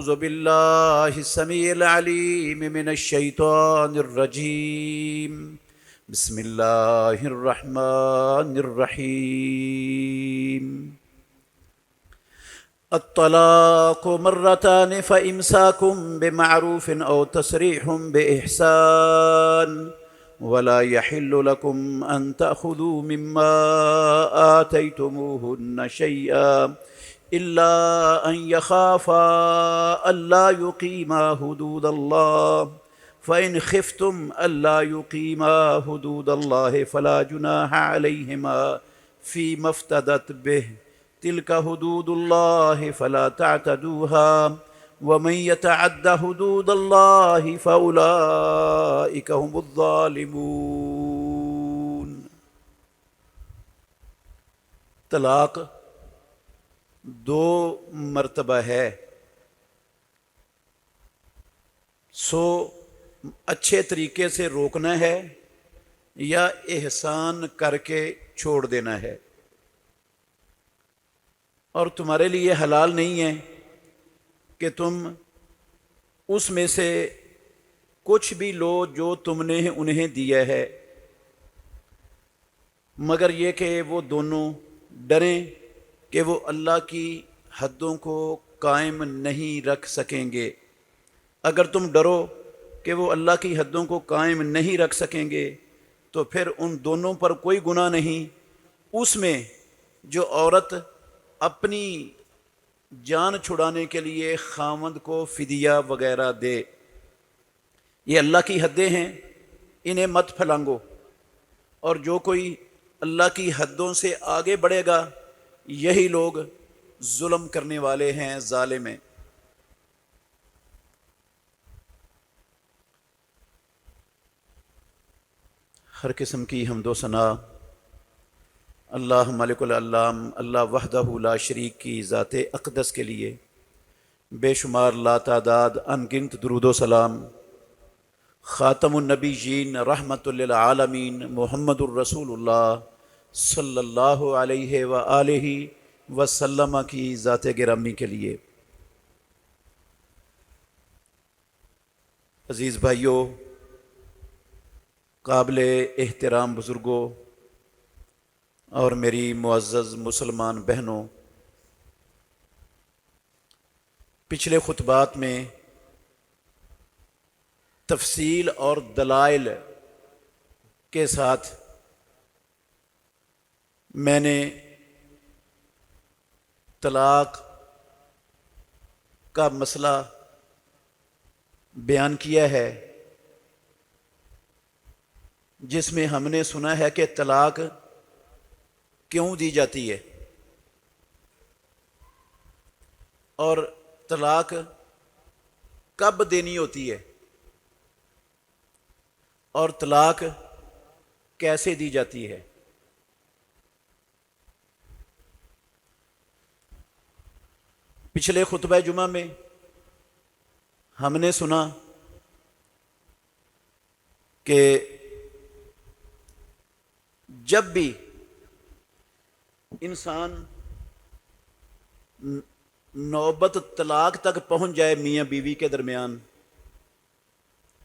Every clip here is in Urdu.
أعوذ بالله السميع العليم من الشيطان الرجيم بسم الله الرحمن الرحيم الطلاق مرتان فإمساكم بمعروف أو تسريح بإحسان ولا يحل لكم أن تأخذوا مما آتيتموهن شيئا إلا أن يخافا ألا يقيما حدود الله فإن خفتم ألا يقيما حدود الله فلا جناح عليهما فيما افتدت به تلك حدود الله فلا تعتدوها ومن يتعد حدود الله فأولئك هم الظالمون۔ طلاق دو مرتبہ ہے، سو اچھے طریقے سے روکنا ہے یا احسان کر کے چھوڑ دینا ہے، اور تمہارے لیے حلال نہیں ہے کہ تم اس میں سے کچھ بھی لو جو تم نے انہیں دیا ہے، مگر یہ کہ وہ دونوں ڈریں کہ وہ اللہ کی حدوں کو قائم نہیں رکھ سکیں گے۔ اگر تم ڈرو کہ وہ اللہ کی حدوں کو قائم نہیں رکھ سکیں گے تو پھر ان دونوں پر کوئی گناہ نہیں، اس میں جو عورت اپنی جان چھڑانے کے لیے خاوند کو فدیہ وغیرہ دے۔ یہ اللہ کی حدیں ہیں، انہیں مت پھلانگو، اور جو کوئی اللہ کی حدوں سے آگے بڑھے گا یہی لوگ ظلم کرنے والے ہیں، ظالم ہیں۔ ہر قسم کی حمد و ثنا اللہ ملک العلام اللہ وحدہ لا شریک کی ذات اقدس کے لیے، بے شمار لا تعداد ان گنت درود و سلام خاتم النبیین رحمت للعالمین محمد الرسول اللہ صلی اللہ علیہ وآلہ وسلم کی ذات گرامی کے لیے۔ عزیز بھائیوں، قابل احترام بزرگوں اور میری معزز مسلمان بہنوں، پچھلے خطبات میں تفصیل اور دلائل کے ساتھ میں نے طلاق کا مسئلہ بیان کیا ہے، جس میں ہم نے سنا ہے کہ طلاق کیوں دی جاتی ہے اور طلاق کب دینی ہوتی ہے اور طلاق کیسے دی جاتی ہے۔ پچھلے خطبہ جمعہ میں ہم نے سنا کہ جب بھی انسان نوبت طلاق تک پہنچ جائے، میاں بیوی کے درمیان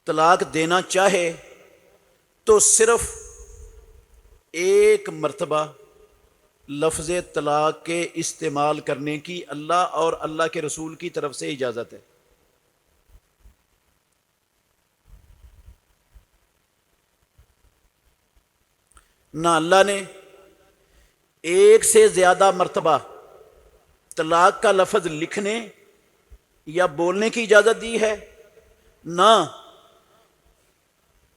طلاق دینا چاہے تو صرف ایک مرتبہ لفظ طلاق کے استعمال کرنے کی اللہ اور اللہ کے رسول کی طرف سے اجازت ہے۔ نہ اللہ نے ایک سے زیادہ مرتبہ طلاق کا لفظ لکھنے یا بولنے کی اجازت دی ہے، نہ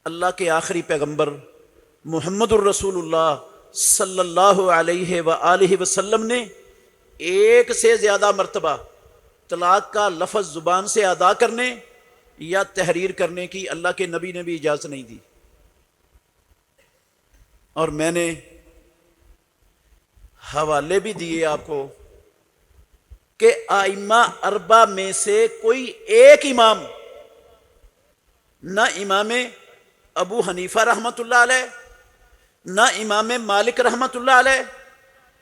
اللہ کے آخری پیغمبر محمد الرسول اللہ صلی اللہ علیہ وآلہ وسلم نے ایک سے زیادہ مرتبہ طلاق کا لفظ زبان سے ادا کرنے یا تحریر کرنے کی اللہ کے نبی نے بھی اجازت نہیں دی۔ اور میں نے حوالے بھی دیے آپ کو کہ ائمہ اربعہ میں سے کوئی ایک امام، نہ امام ابو حنیفہ رحمۃ اللہ علیہ، نہ امام مالک رحمۃ اللہ علیہ،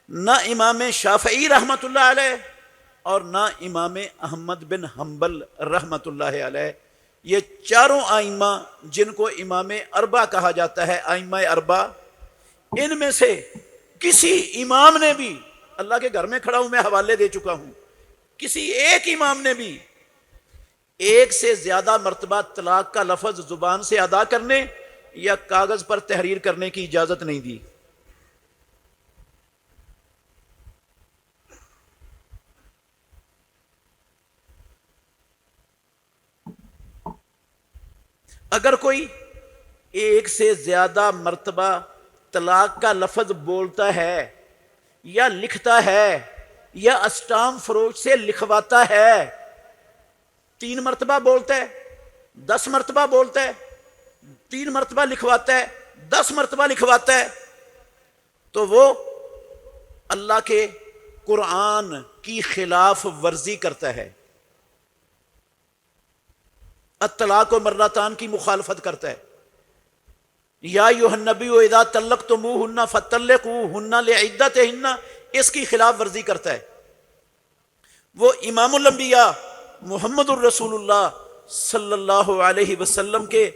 نہ امام شافعی رحمۃ اللہ علیہ، اور نہ امام احمد بن حنبل رحمۃ اللہ علیہ۔ یہ چاروں آئمہ جن کو امام اربع کہا جاتا ہے، آئمہ اربع، ان میں سے کسی امام نے بھی، اللہ کے گھر میں کھڑا ہوں میں حوالے دے چکا ہوں، کسی ایک امام نے بھی ایک سے زیادہ مرتبہ طلاق کا لفظ زبان سے ادا کرنے یا کاغذ پر تحریر کرنے کی اجازت نہیں دی۔ اگر کوئی ایک سے زیادہ مرتبہ طلاق کا لفظ بولتا ہے یا لکھتا ہے یا اسٹام فروش سے لکھواتا ہے، 3 مرتبہ بولتا ہے، 10 مرتبہ بولتا ہے، 3 مرتبہ لکھواتا ہے، 10 مرتبہ لکھواتا ہے، تو وہ اللہ کے قرآن کی خلاف ورزی کرتا ہے، الطلاق و مرتان کی مخالفت کرتا ہے۔ یا ایھا النبی اذا طلقتموہن فطلقوہن لعدتہن، اس کی خلاف ورزی کرتا ہے۔ وہ امام الانبیاء محمد الرسول اللہ صلی اللہ علیہ وسلم کے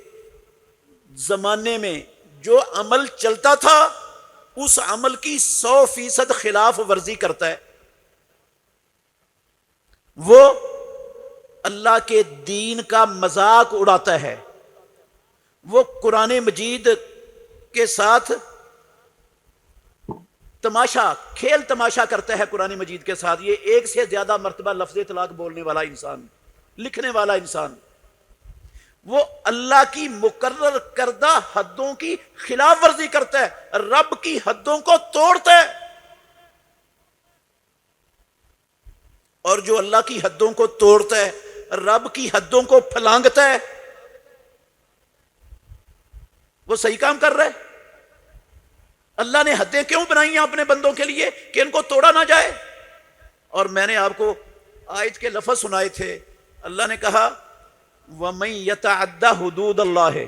زمانے میں جو عمل چلتا تھا اس عمل کی 100% خلاف ورزی کرتا ہے۔ وہ اللہ کے دین کا مذاق اڑاتا ہے، وہ قرآن مجید کے ساتھ تماشا، کھیل تماشا کرتا ہے قرآن مجید کے ساتھ۔ یہ ایک سے زیادہ مرتبہ لفظ طلاق بولنے والا انسان، لکھنے والا انسان، وہ اللہ کی مقرر کردہ حدوں کی خلاف ورزی کرتا ہے، رب کی حدوں کو توڑتا ہے۔ اور جو اللہ کی حدوں کو توڑتا ہے، رب کی حدوں کو پھلانگتا ہے، وہ صحیح کام کر رہا ہے۔ اللہ نے حدیں کیوں بنائی ہیں اپنے بندوں کے لیے کہ ان کو توڑا نہ جائے۔ اور میں نے آپ کو آیت کے لفظ سنائے تھے، اللہ نے کہا وَمَن يَتَعَدَّ حُدُودَ اللَّهِ،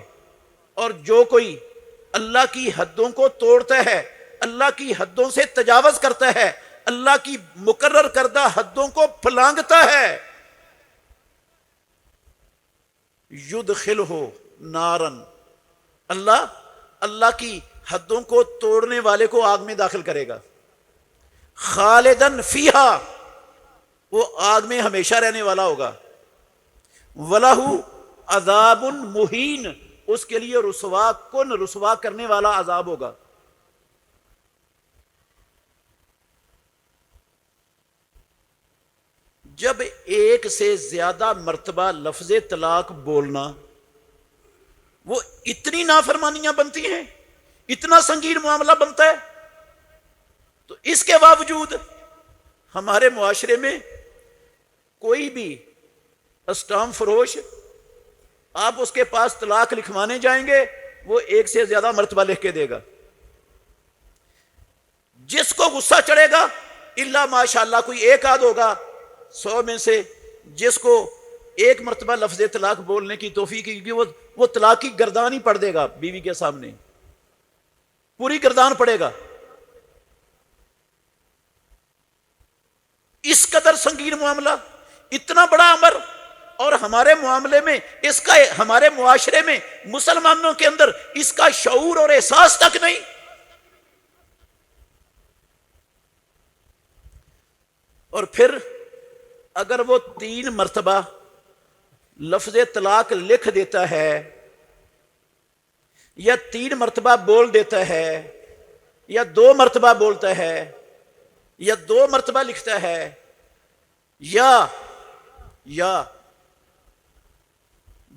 اور جو کوئی اللہ کی حدوں کو توڑتا ہے، اللہ کی حدوں سے تجاوز کرتا ہے، اللہ کی مقرر کردہ حدوں کو پھلانگتا ہے، یدخلہ نارن، اللہ کی حدوں کو توڑنے والے کو آگ میں داخل کرے گا، خالدن فیہا، وہ آگ میں ہمیشہ رہنے والا ہوگا، وَلَهُ عذاب مہین، اس کے لیے رسوا کرنے والا عذاب ہوگا۔ جب ایک سے زیادہ مرتبہ لفظ طلاق بولنا وہ اتنی نافرمانیاں بنتی ہیں، اتنا سنگین معاملہ بنتا ہے، تو اس کے باوجود ہمارے معاشرے میں کوئی بھی اسٹام فروش، آپ اس کے پاس طلاق لکھوانے جائیں گے وہ ایک سے زیادہ مرتبہ لکھ کے دے گا۔ جس کو غصہ چڑھے گا الا ماشاءاللہ کوئی ایک آدھ ہوگا 100 میں سے جس کو ایک مرتبہ لفظ طلاق بولنے کی توفیق کی، وہ طلاق کی گردان ہی پڑ دے گا بیوی کے سامنے، پوری گردان پڑے گا۔ اس قدر سنگین معاملہ، اتنا بڑا امر، اور ہمارے معاملے میں اس کا، ہمارے معاشرے میں مسلمانوں کے اندر اس کا شعور اور احساس تک نہیں۔ اور پھر اگر وہ 3 مرتبہ لفظ طلاق لکھ دیتا ہے یا 3 مرتبہ بول دیتا ہے یا 2 مرتبہ بولتا ہے یا 2 مرتبہ لکھتا ہے، یا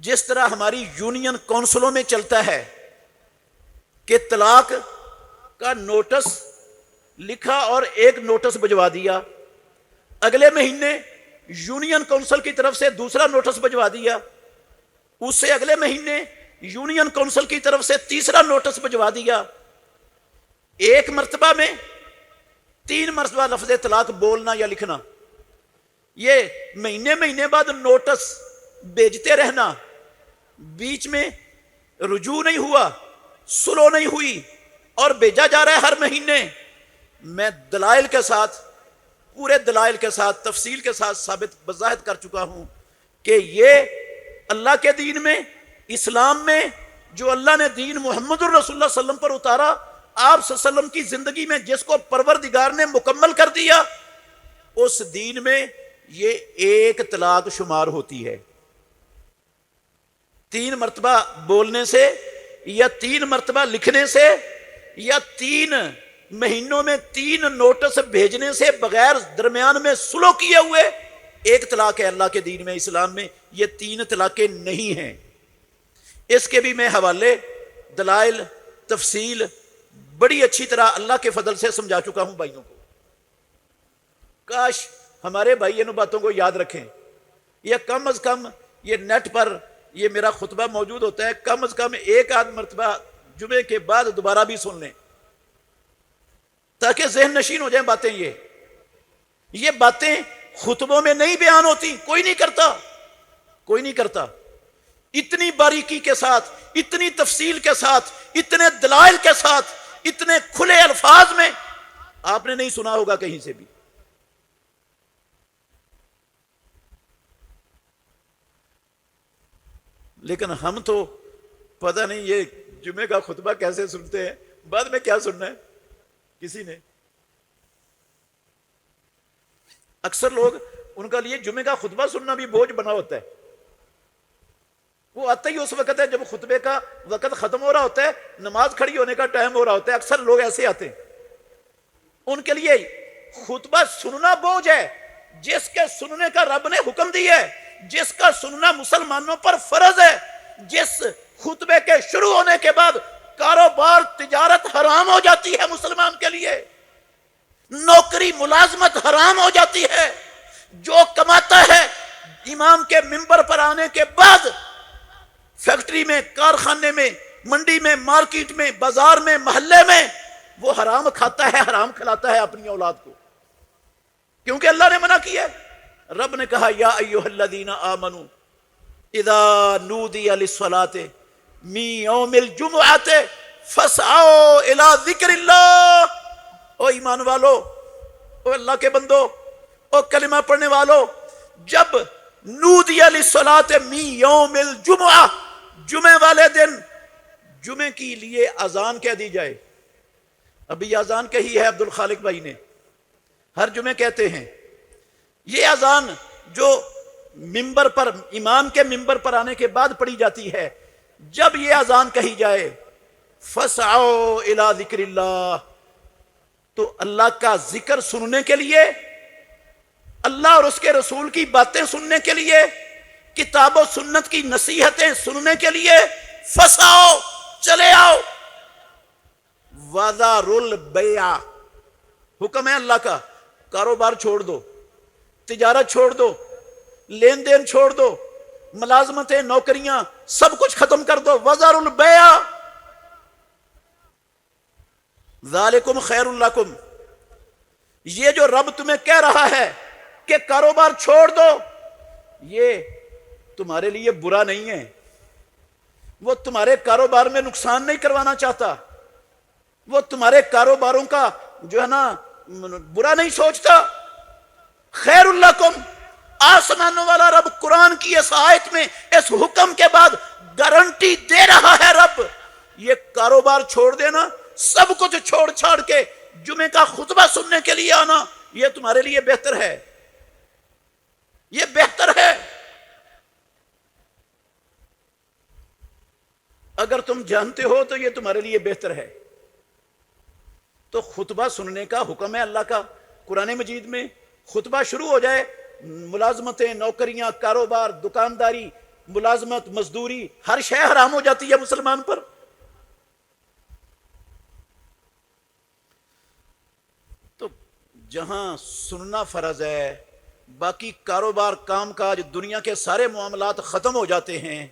جس طرح ہماری یونین کونسلوں میں چلتا ہے کہ طلاق کا نوٹس لکھا اور ایک نوٹس بھجوا دیا، اگلے مہینے یونین کونسل کی طرف سے دوسرا نوٹس بھجوا دیا، اس سے اگلے مہینے یونین کونسل کی طرف سے تیسرا نوٹس بھجوا دیا، ایک مرتبہ میں 3 مرتبہ لفظ طلاق بولنا یا لکھنا، یہ مہینے بعد نوٹس بھیجتے رہنا، بیچ میں رجوع نہیں ہوا، سلو نہیں ہوئی، اور بھیجا جا رہا ہے ہر مہینے۔ میں دلائل کے ساتھ پورے دلائل کے ساتھ تفصیل کے ساتھ ثابت وضاحت کر چکا ہوں کہ یہ اللہ کے دین میں، اسلام میں جو اللہ نے دین محمد الرسول اللہ صلی اللہ علیہ وسلم پر اتارا، آپ صلی اللہ علیہ وسلم کی زندگی میں جس کو پروردگار نے مکمل کر دیا، اس دین میں یہ ایک طلاق شمار ہوتی ہے۔ 3 مرتبہ بولنے سے یا 3 مرتبہ لکھنے سے یا 3 مہینوں میں 3 نوٹس بھیجنے سے بغیر درمیان میں سلو کیے ہوئے ایک طلاق ہے اللہ کے دین میں، اسلام میں یہ 3 طلاقیں نہیں ہیں۔ اس کے بھی میں حوالے، دلائل، تفصیل بڑی اچھی طرح اللہ کے فضل سے سمجھا چکا ہوں بھائیوں کو۔ کاش ہمارے بھائی ان باتوں کو یاد رکھیں، یا کم از کم یہ نیٹ پر یہ میرا خطبہ موجود ہوتا ہے، کم از کم ایک آدھ مرتبہ جمعے کے بعد دوبارہ بھی سن لیں تاکہ ذہن نشین ہو جائیں باتیں۔ یہ باتیں خطبوں میں نہیں بیان ہوتی، کوئی نہیں کرتا اتنی باریکی کے ساتھ، اتنی تفصیل کے ساتھ، اتنے دلائل کے ساتھ، اتنے کھلے الفاظ میں آپ نے نہیں سنا ہوگا کہیں سے بھی۔ لیکن ہم تو پتہ نہیں یہ جمعے کا خطبہ کیسے سنتے ہیں، بعد میں کیا سننا ہے کسی نے۔ اکثر لوگ، ان کا لیے جمعے کا خطبہ سننا بھی بوجھ بنا ہوتا ہے۔ وہ آتا ہی اس وقت ہے جب خطبے کا وقت ختم ہو رہا ہوتا ہے، نماز کھڑی ہونے کا ٹائم ہو رہا ہوتا ہے۔ اکثر لوگ ایسے آتے ہیں، ان کے لیے خطبہ سننا بوجھ ہے جس کے سننے کا رب نے حکم دیا ہے، جس کا سننا مسلمانوں پر فرض ہے، جس خطبے کے شروع ہونے کے بعد کاروبار تجارت حرام ہو جاتی ہے مسلمان کے لیے، نوکری ملازمت حرام ہو جاتی ہے۔ جو کماتا ہے امام کے منبر پر آنے کے بعد فیکٹری میں، کارخانے میں، منڈی میں، مارکیٹ میں، بازار میں، محلے میں، وہ حرام کھاتا ہے، حرام کھلاتا ہے اپنی اولاد کو، کیونکہ اللہ نے منع کیا ہے۔ رب نے کہا یا ایھا الذین آمنوا اذا نودی للصلاۃ من یوم الجمعۃ فاسعوا الی ذکر اللہ۔ او ایمان والو، او اللہ کے بندو، او کلمہ پڑھنے والو، جب نودی للصلاۃ من یوم الجمعہ، جمعے والے دن جمعے کے لیے اذان کہہ دی جائے۔ ابھی اذان کہی ہے عبد الخالق بھائی نے، ہر جمعے کہتے ہیں۔ یہ اذان جو منبر پر، امام کے منبر پر آنے کے بعد پڑھی جاتی ہے، جب یہ اذان کہی جائے فَاسْعَوْا إِلَىٰ ذِكْرِ اللَّهِ، تو اللہ کا ذکر سننے کے لیے، اللہ اور اس کے رسول کی باتیں سننے کے لیے، کتاب و سنت کی نصیحتیں سننے کے لیے فَاسْعَوْا، چلے آؤ۔ وَذَرُوا الْبَيْعَ، حکم ہے اللہ کا، کاروبار چھوڑ دو، تجارت چھوڑ دو، لین دین چھوڑ دو، ملازمتیں، نوکریاں، سب کچھ ختم کر دو۔ وَذَرُوا الْبَيْعَ ذَلِكُمْ خَيْرٌ لَكُمْ، یہ جو رب تمہیں کہہ رہا ہے کہ کاروبار چھوڑ دو، یہ تمہارے لیے برا نہیں ہے۔ وہ تمہارے کاروبار میں نقصان نہیں کروانا چاہتا، وہ تمہارے کاروباروں کا جو ہے نا برا نہیں سوچتا۔ خیر لکم، آسمانوں والا رب قرآن کی اس آیت میں اس حکم کے بعد گارنٹی دے رہا ہے، رب یہ کاروبار چھوڑ دینا، سب کچھ چھوڑ چھاڑ کے جمعے کا خطبہ سننے کے لیے آنا، یہ تمہارے لیے بہتر ہے، یہ بہتر ہے۔ اگر تم جانتے ہو تو یہ تمہارے لیے بہتر ہے۔ تو خطبہ سننے کا حکم ہے اللہ کا قرآن مجید میں۔ خطبہ شروع ہو جائے، ملازمتیں، نوکریاں، کاروبار، دکانداری، ملازمت، مزدوری، ہر شے حرام ہو جاتی ہے مسلمان پر۔ تو جہاں سننا فرض ہے، باقی کاروبار، کام کاج، دنیا کے سارے معاملات ختم ہو جاتے ہیں،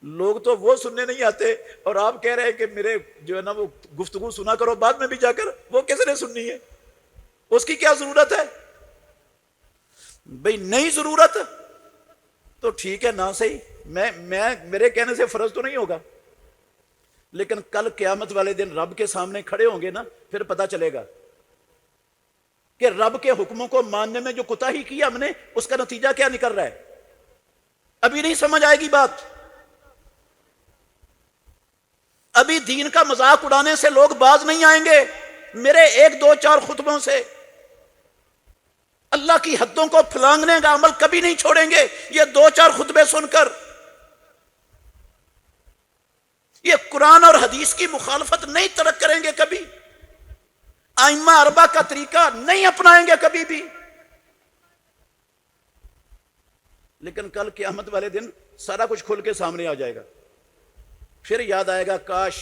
لوگ تو وہ سننے نہیں آتے، اور آپ کہہ رہے ہیں کہ میرے جو ہے نا وہ گفتگو سنا کرو بعد میں بھی جا کر، وہ کس نے سننی ہے؟ اس کی کیا ضرورت ہے؟ بھئی نہیں ضرورت تو ٹھیک ہے، نہ صحیح، میرے کہنے سے فرض تو نہیں ہوگا، لیکن کل قیامت والے دن رب کے سامنے کھڑے ہوں گے نا، پھر پتہ چلے گا۔ کہ رب کے حکموں کو ماننے میں جو کوتاہی کی ہم نے، اس کا نتیجہ کیا نکل رہا ہے؟ ابھی نہیں سمجھ آئے گی بات، ابھی دین کا مذاق اڑانے سے لوگ باز نہیں آئیں گے میرے ایک دو چار خطبوں سے۔ اللہ کی حدوں کو پھلانگنے کا عمل کبھی نہیں چھوڑیں گے یہ دو چار خطبے سن کر، یہ قرآن اور حدیث کی مخالفت نہیں ترک کریں گے کبھی، ائمہ اربعہ کا طریقہ نہیں اپنائیں گے کبھی بھی۔ لیکن کل قیامت والے دن سارا کچھ کھل کے سامنے آ جائے گا، پھر یاد آئے گا کاش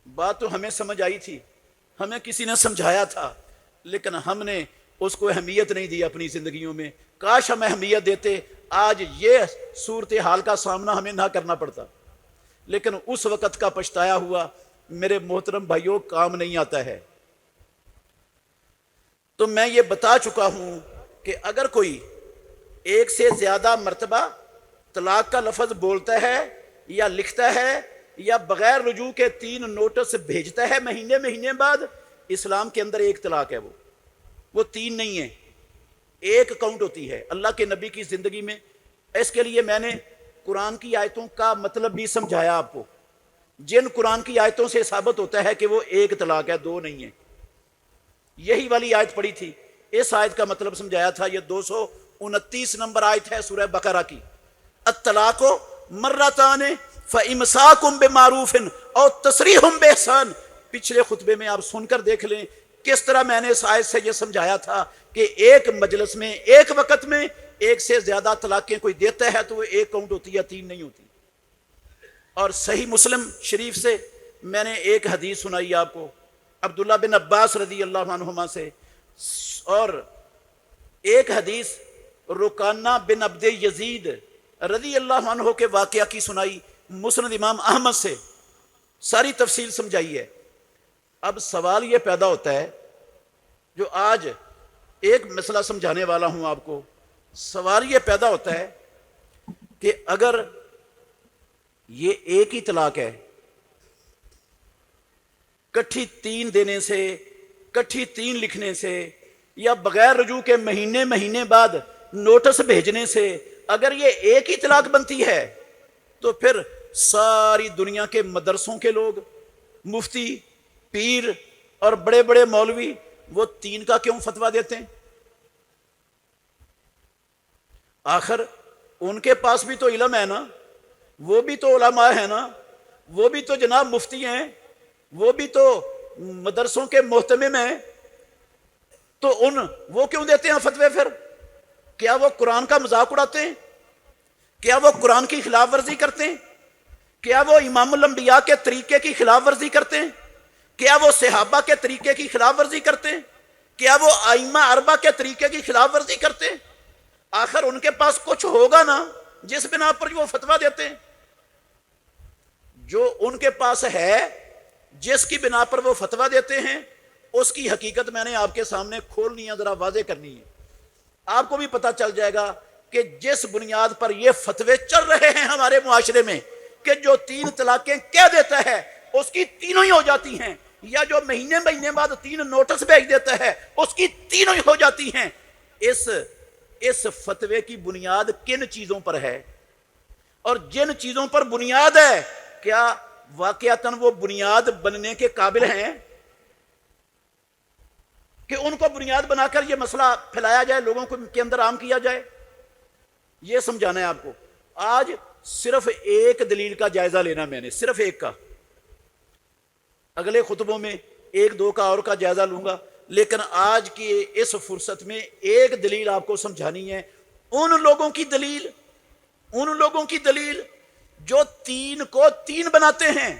بات تو ہمیں سمجھ آئی تھی، ہمیں کسی نے سمجھایا تھا، لیکن ہم نے اس کو اہمیت نہیں دی اپنی زندگیوں میں۔ کاش ہم اہمیت دیتے، آج یہ صورتحال کا سامنا ہمیں نہ کرنا پڑتا۔ لیکن اس وقت کا پچھتایا ہوا میرے محترم بھائیوں کام نہیں آتا ہے۔ تو میں یہ بتا چکا ہوں کہ اگر کوئی ایک سے زیادہ مرتبہ طلاق کا لفظ بولتا ہے یا لکھتا ہے یا بغیر رجوع کے 3 نوٹس بھیجتا ہے مہینے بعد، اسلام کے اندر ایک طلاق ہے، وہ 3 نہیں ہے، ایک کاؤنٹ ہوتی ہے اللہ کے نبی کی زندگی میں۔ اس کے لیے میں نے قرآن کی آیتوں کا مطلب بھی سمجھایا آپ کو، جن قرآن کی آیتوں سے ثابت ہوتا ہے کہ وہ ایک طلاق ہے، 2 نہیں ہے۔ یہی والی آیت پڑھی تھی، اس آیت کا مطلب سمجھایا تھا، یہ 229 نمبر آیت ہے سورہ بقرہ کی، الطلاق مرتان فامساک بمعروف اور تسریح باحسان۔ پچھلے خطبے میں آپ سن کر دیکھ لیں کس طرح میں نے اس آیت سے یہ سمجھایا تھا کہ ایک مجلس میں ایک وقت میں ایک سے زیادہ طلاقیں کوئی دیتا ہے تو وہ ایک کاؤنٹ ہوتی ہے، 3 نہیں ہوتی۔ اور صحیح مسلم شریف سے میں نے ایک حدیث سنائی آپ کو عبداللہ بن عباس رضی اللہ عنہما سے، اور ایک حدیث رکانہ بن عبد یزید رضی اللہ عنہ کے واقعہ کی سنائی مسند امام احمد سے، ساری تفصیل سمجھائی ہے۔ اب سوال یہ پیدا ہوتا ہے، جو آج ایک مسئلہ سمجھانے والا ہوں آپ کو، سوال یہ پیدا ہوتا ہے کہ اگر یہ ایک ہی طلاق ہے، کٹھی 3 دینے سے، کٹھی 3 لکھنے سے، یا بغیر رجوع کے مہینے بعد نوٹس بھیجنے سے اگر یہ ایک ہی طلاق بنتی ہے، تو پھر ساری دنیا کے مدرسوں کے لوگ، مفتی، پیر اور بڑے بڑے مولوی وہ 3 کا کیوں فتویٰ دیتے ہیں؟ آخر ان کے پاس بھی تو علم ہے نا، وہ بھی تو علماء ہیں نا، وہ بھی تو جناب مفتی ہیں، وہ بھی تو مدرسوں کے محتمم ہیں، تو وہ کیوں دیتے ہیں فتوے پھر؟ کیا وہ قرآن کا مذاق اڑاتے ہیں؟ کیا وہ قرآن کی خلاف ورزی کرتے ہیں؟ کیا وہ امام الانبیاء کے طریقے کی خلاف ورزی کرتے ہیں؟ کیا وہ صحابہ کے طریقے کی خلاف ورزی کرتے ہیں؟ کیا وہ ائمہ اربعہ کے طریقے کی خلاف ورزی کرتے ہیں؟ آخر ان کے پاس کچھ ہوگا نا جس بنا پر وہ فتویٰ دیتے ہیں۔ جو ان کے پاس ہے، جس کی بنا پر وہ فتویٰ دیتے ہیں، اس کی حقیقت میں نے آپ کے سامنے کھولنی ہے، ذرا واضح کرنی ہے۔ آپ کو بھی پتہ چل جائے گا کہ جس بنیاد پر یہ فتوے چل رہے ہیں ہمارے معاشرے میں کہ جو 3 طلاقیں کہہ دیتا ہے اس کی 3 ہی ہو جاتی ہیں، یا جو مہینے بعد 3 نوٹس بھیج دیتا ہے اس کی 3 ہی ہو جاتی ہیں، اس فتوے کی بنیاد کن چیزوں پر ہے؟ اور جن چیزوں پر بنیاد ہے، کیا واقعتاً وہ بنیاد بننے کے قابل ہیں کہ ان کو بنیاد بنا کر یہ مسئلہ پھیلایا جائے، لوگوں کے اندر عام کیا جائے؟ یہ سمجھانا ہے آپ کو۔ آج صرف ایک دلیل کا جائزہ لینا، میں نے صرف ایک کا، اگلے خطبوں میں 1-2 کا اور کا جائزہ لوں گا، لیکن آج کی اس فرصت میں ایک دلیل آپ کو سمجھانی ہے، ان لوگوں کی دلیل جو 3 کو 3 بناتے ہیں،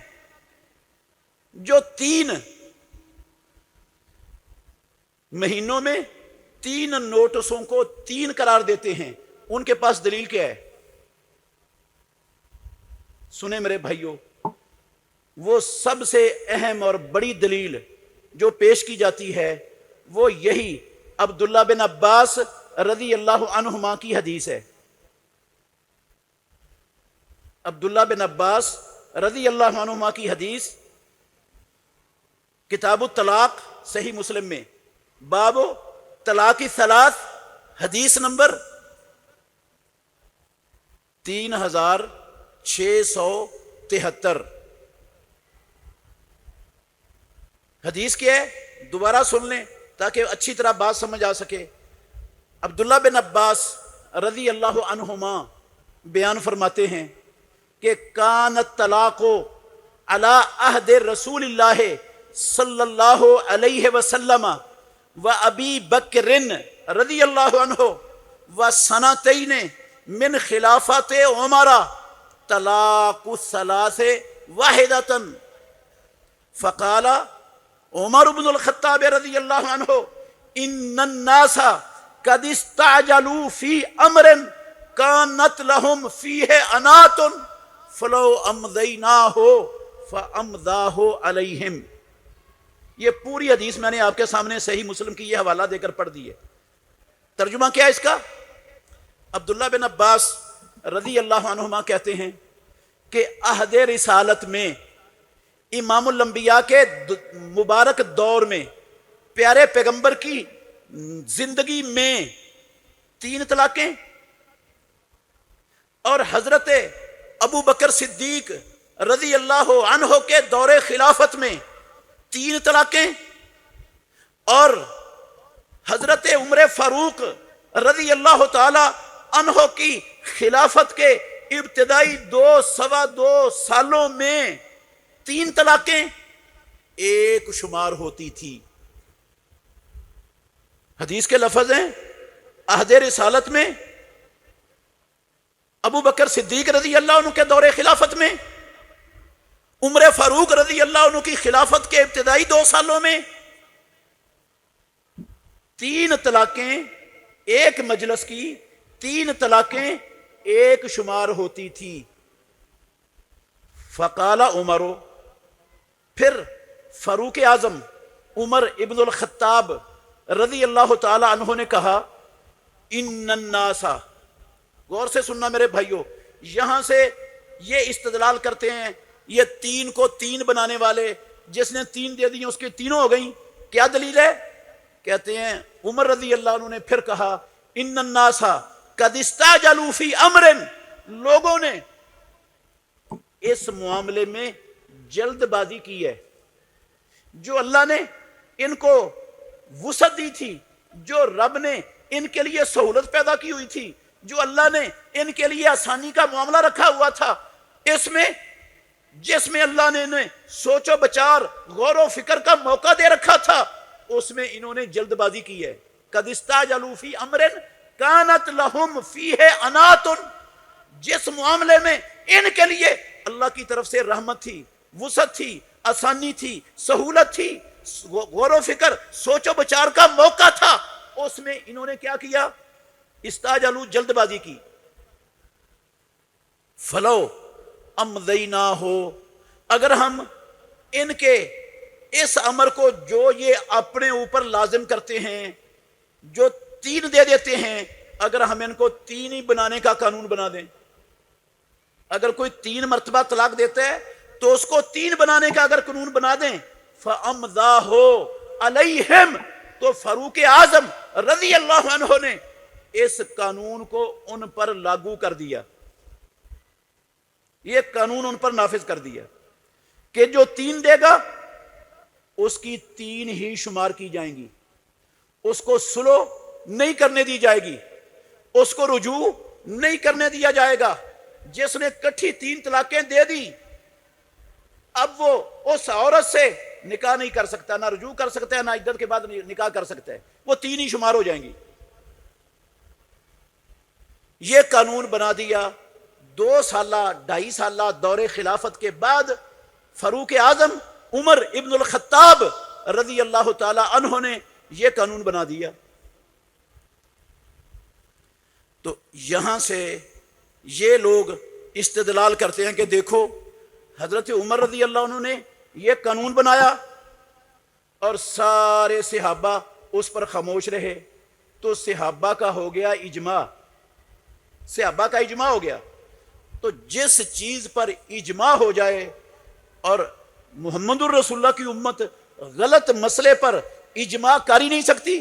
جو 3 مہینوں میں 3 نوٹسوں کو 3 قرار دیتے ہیں، ان کے پاس دلیل کیا ہے؟ سنیں میرے بھائیوں، وہ سب سے اہم اور بڑی دلیل جو پیش کی جاتی ہے وہ یہی عبداللہ بن عباس رضی اللہ عنہما کی حدیث ہے۔ عبداللہ بن عباس رضی اللہ عنہما کی حدیث کتاب الطلاق صحیح مسلم میں، باب طلاق ثلاث، حدیث نمبر 3673۔ حدیث کیا ہے دوبارہ سن لیں تاکہ اچھی طرح بات سمجھ آ سکے۔ عبداللہ بن عباس رضی اللہ عنہما بیان فرماتے ہیں کہ کانت طلاق علی عہد رسول اللہ صلی اللہ علیہ وسلم و ابی بکر رضی اللہ عنہ و سنتین من خلافت عمر طلاق الثلاث واحدۃ، فقال عمر بن الخطاب رضی اللہ عنہ ان الناس قد استعجلوا فی امر کانت لهم فیہ انات فلو امضیناہ فامضاہ علیہم۔ یہ پوری حدیث میں نے آپ کے سامنے صحیح مسلم کی یہ حوالہ دے کر پڑھ دی ہے۔ ترجمہ کیا ہے اس کا؟ عبداللہ بن عباس رضی اللہ عنہما کہتے ہیں کہ عہد رسالت میں امام الانبیاء کے مبارک دور میں پیارے پیغمبر کی زندگی میں 3 طلاقیں، اور حضرت ابو بکر صدیق رضی اللہ عنہ کے دور خلافت میں 3 طلاقیں، اور حضرت عمر فاروق رضی اللہ تعالی عنہ کی خلافت کے ابتدائی 2 سالوں میں 3 طلاقیں ایک شمار ہوتی تھی۔ حدیث کے لفظ ہیں عہد رسالت میں ابو بکر صدیق رضی اللہ عنہ کے دور خلافت میں، عمر فاروق رضی اللہ عنہ کی خلافت کے ابتدائی 2 سالوں میں 3 طلاقیں ایک مجلس کی، 3 طلاقیں ایک شمار ہوتی تھی۔ فقال عمر، پھر فاروق اعظم عمر ابن الخطاب رضی اللہ تعالی عنہ نے کہا ان الناس، غور سے سننا میرے بھائیوں، یہاں سے یہ استدلال کرتے ہیں یہ 3 کو 3 بنانے والے، جس نے 3 دے دی اس کی تینوں ہو گئیں، کیا دلیل ہے؟ کہتے ہیں عمر رضی اللہ عنہ نے پھر کہا ان الناس قد استعجلوا فی امر، لوگوں نے اس معاملے میں جلد بازی کی ہے۔ جو اللہ نے ان کو وسعت دی تھی، جو رب نے ان کے لیے سہولت پیدا کی ہوئی تھی، جو اللہ نے ان کے لیے آسانی کا معاملہ رکھا ہوا تھا، اس میں جس میں اللہ نے انہیں سوچ و بچار غور و فکر کا موقع دے رکھا تھا، اس میں انہوں نے جلد بازی کی ہے۔ قد استعجلوا فی امر کانت لہم فیہ انات، جس معاملے میں ان کے لیے اللہ کی طرف سے رحمت تھی، وسعت تھی، آسانی تھی، سہولت تھی، غور و فکر سوچ و بچار کا موقع تھا، اس میں انہوں نے کیا کیا؟ استعجلوا، جلد بازی کی۔ فلو امضیناہ، اگر ہم ان کے اس امر کو جو یہ اپنے اوپر لازم کرتے ہیں، جو 3 دے دیتے ہیں، اگر ہم ان کو 3 ہی بنانے کا قانون بنا دیں، اگر کوئی 3 مرتبہ طلاق دیتا ہے تو اس کو 3 بنانے کا اگر قانون بنا دیں، فَأَمْضَاهُ عَلَيْهِمْ، تو فاروق اعظم رضی اللہ عنہ نے اس قانون کو ان پر لاگو کر دیا، یہ قانون ان پر نافذ کر دیا کہ جو 3 دے گا اس کی 3 ہی شمار کی جائیں گی، اس کو سلو نہیں کرنے دی جائے گی، اس کو رجوع نہیں کرنے دیا جائے گا۔ جس نے کٹھی 3 طلاقیں دے دی، اب وہ اس عورت سے نکاح نہیں کر سکتا، نہ رجوع کر سکتا ہے، نہ عدت کے بعد نکاح کر سکتا ہے، وہ 3 ہی شمار ہو جائیں گی۔ یہ قانون بنا دیا 2 سالہ 2.5 سالہ دور خلافت کے بعد فاروق اعظم عمر ابن الخطاب رضی اللہ تعالی عنہ نے یہ قانون بنا دیا۔ تو یہاں سے یہ لوگ استدلال کرتے ہیں کہ دیکھو حضرت عمر رضی اللہ عنہ نے یہ قانون بنایا اور سارے صحابہ اس پر خاموش رہے، تو صحابہ کا ہو گیا اجماع، صحابہ کا اجماع ہو گیا۔ تو جس چیز پر اجماع ہو جائے اور محمد الرسول اللہ کی امت غلط مسئلے پر اجماع کر ہی نہیں سکتی،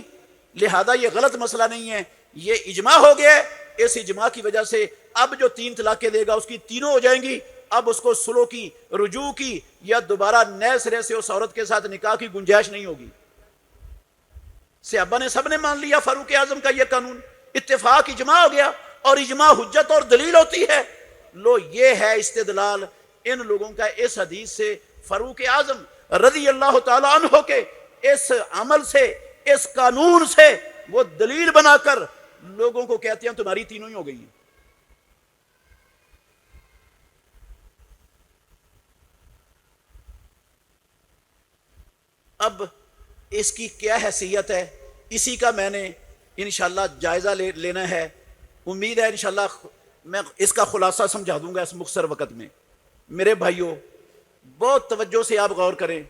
لہذا یہ غلط مسئلہ نہیں ہے، یہ اجماع ہو گیا ہے۔ اس اجماع کی وجہ سے اب جو 3 طلاقیں دے گا اس کی تینوں ہو جائیں گی، اب اس کو سلو کی، رجوع کی یا دوبارہ نئے سرے سے اس عورت کے ساتھ نکاح کی گنجائش نہیں ہوگی۔ صحابہ نے سب نے مان لیا فاروق اعظم کا یہ قانون، اتفاق اجماع ہو گیا، اور اجماع حجت اور دلیل ہوتی ہے۔ لو یہ ہے استدلال ان لوگوں کا اس حدیث سے، فاروق اعظم رضی اللہ تعالی عنہ کے اس عمل سے، اس قانون سے وہ دلیل بنا کر لوگوں کو کہتے ہیں تمہاری تینوں ہی ہو گئی ہیں۔ اب اس کی کیا حیثیت ہے، اسی کا میں نے انشاءاللہ جائزہ لینا ہے۔ امید ہے انشاءاللہ میں اس کا خلاصہ سمجھا دوں گا اس مختصر وقت میں۔ میرے بھائیوں بہت توجہ سے آپ غور کریں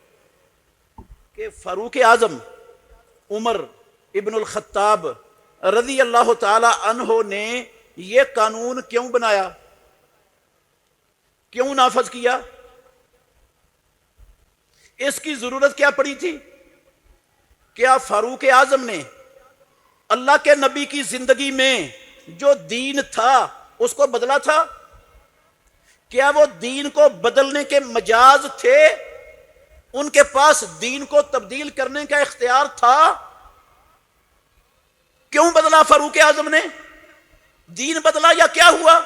کہ فاروق اعظم عمر ابن الخطاب رضی اللہ تعالی عنہ نے یہ قانون کیوں بنایا، کیوں نافذ کیا، اس کی ضرورت کیا پڑی تھی؟ کیا فاروق اعظم نے اللہ کے نبی کی زندگی میں جو دین تھا اس کو بدلا تھا؟ کیا وہ دین کو بدلنے کے مجاز تھے؟ ان کے پاس دین کو تبدیل کرنے کا اختیار تھا؟ کیوں بدلا فاروق اعظم نے؟ دین بدلا یا کیا ہوا؟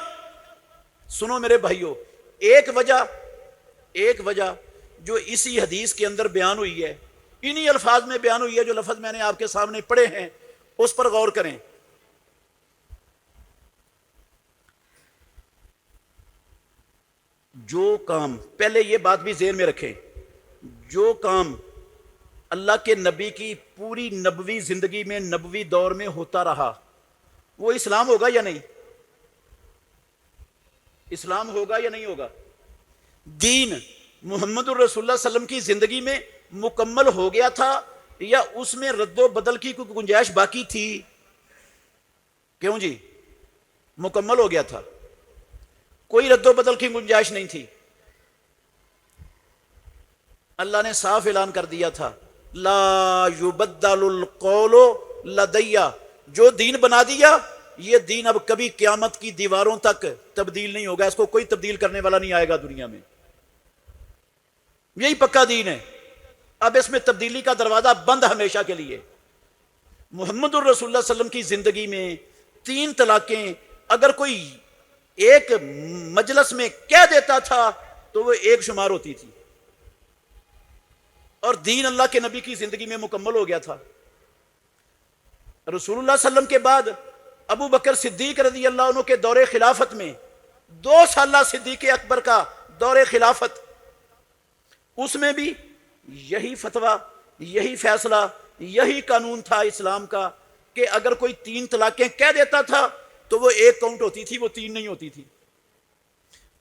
سنو میرے بھائیوں، ایک وجہ جو اسی حدیث کے اندر بیان ہوئی ہے، انہی الفاظ میں بیان ہوئی ہے، جو لفظ میں نے آپ کے سامنے پڑھے ہیں اس پر غور کریں۔ جو کام، پہلے یہ بات بھی ذہن میں رکھیں، جو کام اللہ کے نبی کی پوری نبوی زندگی میں، نبوی دور میں ہوتا رہا، وہ اسلام ہوگا یا نہیں؟ اسلام ہوگا یا نہیں ہوگا؟ دین محمد الرسول اللہ صلی اللہ علیہ وسلم کی زندگی میں مکمل ہو گیا تھا یا اس میں رد و بدل کی کوئی گنجائش باقی تھی؟ کیوں جی؟ مکمل ہو گیا تھا، کوئی رد و بدل کی گنجائش نہیں تھی۔ اللہ نے صاف اعلان کر دیا تھا لا یبدل القول لدی، جو دین بنا دیا یہ دین اب کبھی قیامت کی دیواروں تک تبدیل نہیں ہوگا، اس کو کوئی تبدیل کرنے والا نہیں آئے گا دنیا میں، یہی پکا دین ہے، اب اس میں تبدیلی کا دروازہ بند ہمیشہ کے لیے۔ محمد الرسول اللہ صلی اللہ علیہ وسلم کی زندگی میں 3 طلاقیں اگر کوئی ایک مجلس میں کہہ دیتا تھا تو وہ ایک شمار ہوتی تھی، اور دین اللہ کے نبی کی زندگی میں مکمل ہو گیا تھا۔ رسول اللہ صلی اللہ علیہ وسلم کے بعد ابو بکر صدیق رضی اللہ عنہ کے دور خلافت میں 2 سالہ صدیق اکبر کا دور خلافت، اس میں بھی یہی فتویٰ، یہی فیصلہ، یہی قانون تھا اسلام کا کہ اگر کوئی 3 طلاقیں کہہ دیتا تھا تو وہ 1 کاؤنٹ ہوتی تھی، وہ 3 نہیں ہوتی تھی۔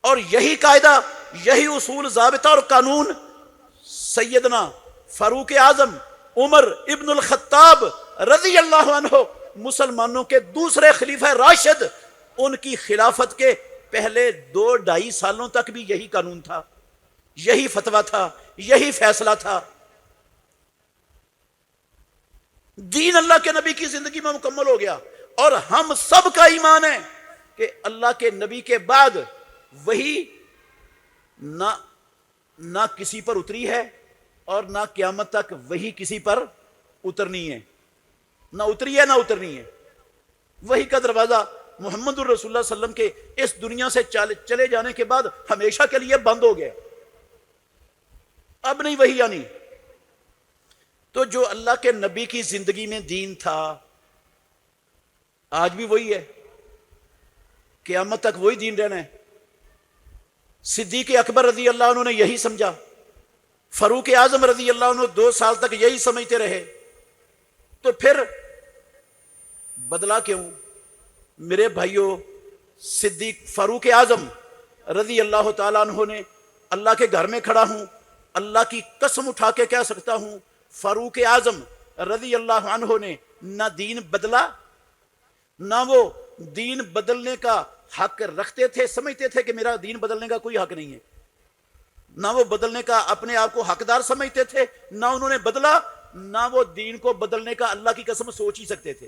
اور یہی قاعدہ، یہی اصول، ضابطہ اور قانون سیدنا فاروق اعظم عمر ابن الخطاب رضی اللہ عنہ مسلمانوں کے دوسرے خلیفہ راشد، ان کی خلافت کے پہلے 2-2.5 سالوں تک بھی یہی قانون تھا، یہی فتویٰ تھا، یہی فیصلہ تھا۔ دین اللہ کے نبی کی زندگی میں مکمل ہو گیا، اور ہم سب کا ایمان ہے کہ اللہ کے نبی کے بعد وہی نہ کسی پر اتری ہے اور نہ قیامت تک وہی کسی پر اترنی ہے، نہ اتری ہے نہ اترنی ہے۔ وہی کا دروازہ محمد الرسول اللہ صلی اللہ علیہ وسلم کے اس دنیا سے چلے جانے کے بعد ہمیشہ کے لیے بند ہو گیا، اب نہیں وہی آنی۔ تو جو اللہ کے نبی کی زندگی میں دین تھا آج بھی وہی ہے، قیامت تک وہی دین رہنا ہے۔ صدیق اکبر رضی اللہ عنہ نے یہی سمجھا، فاروق اعظم رضی اللہ عنہ 2 سال تک یہی سمجھتے رہے، تو پھر بدلا کیوں؟ میرے بھائیوں، صدیق فاروق اعظم رضی اللہ تعالیٰ عنہ نے، اللہ کے گھر میں کھڑا ہوں، اللہ کی قسم اٹھا کے کہہ سکتا ہوں، فاروق اعظم رضی اللہ عنہ نے نہ دین بدلا، نہ وہ دین بدلنے کا حق رکھتے تھے، سمجھتے تھے کہ میرا دین بدلنے کا کوئی حق نہیں ہے، نہ وہ بدلنے کا اپنے آپ کو حقدار سمجھتے تھے، نہ انہوں نے بدلا، نہ وہ دین کو بدلنے کا اللہ کی قسم سوچ ہی سکتے تھے.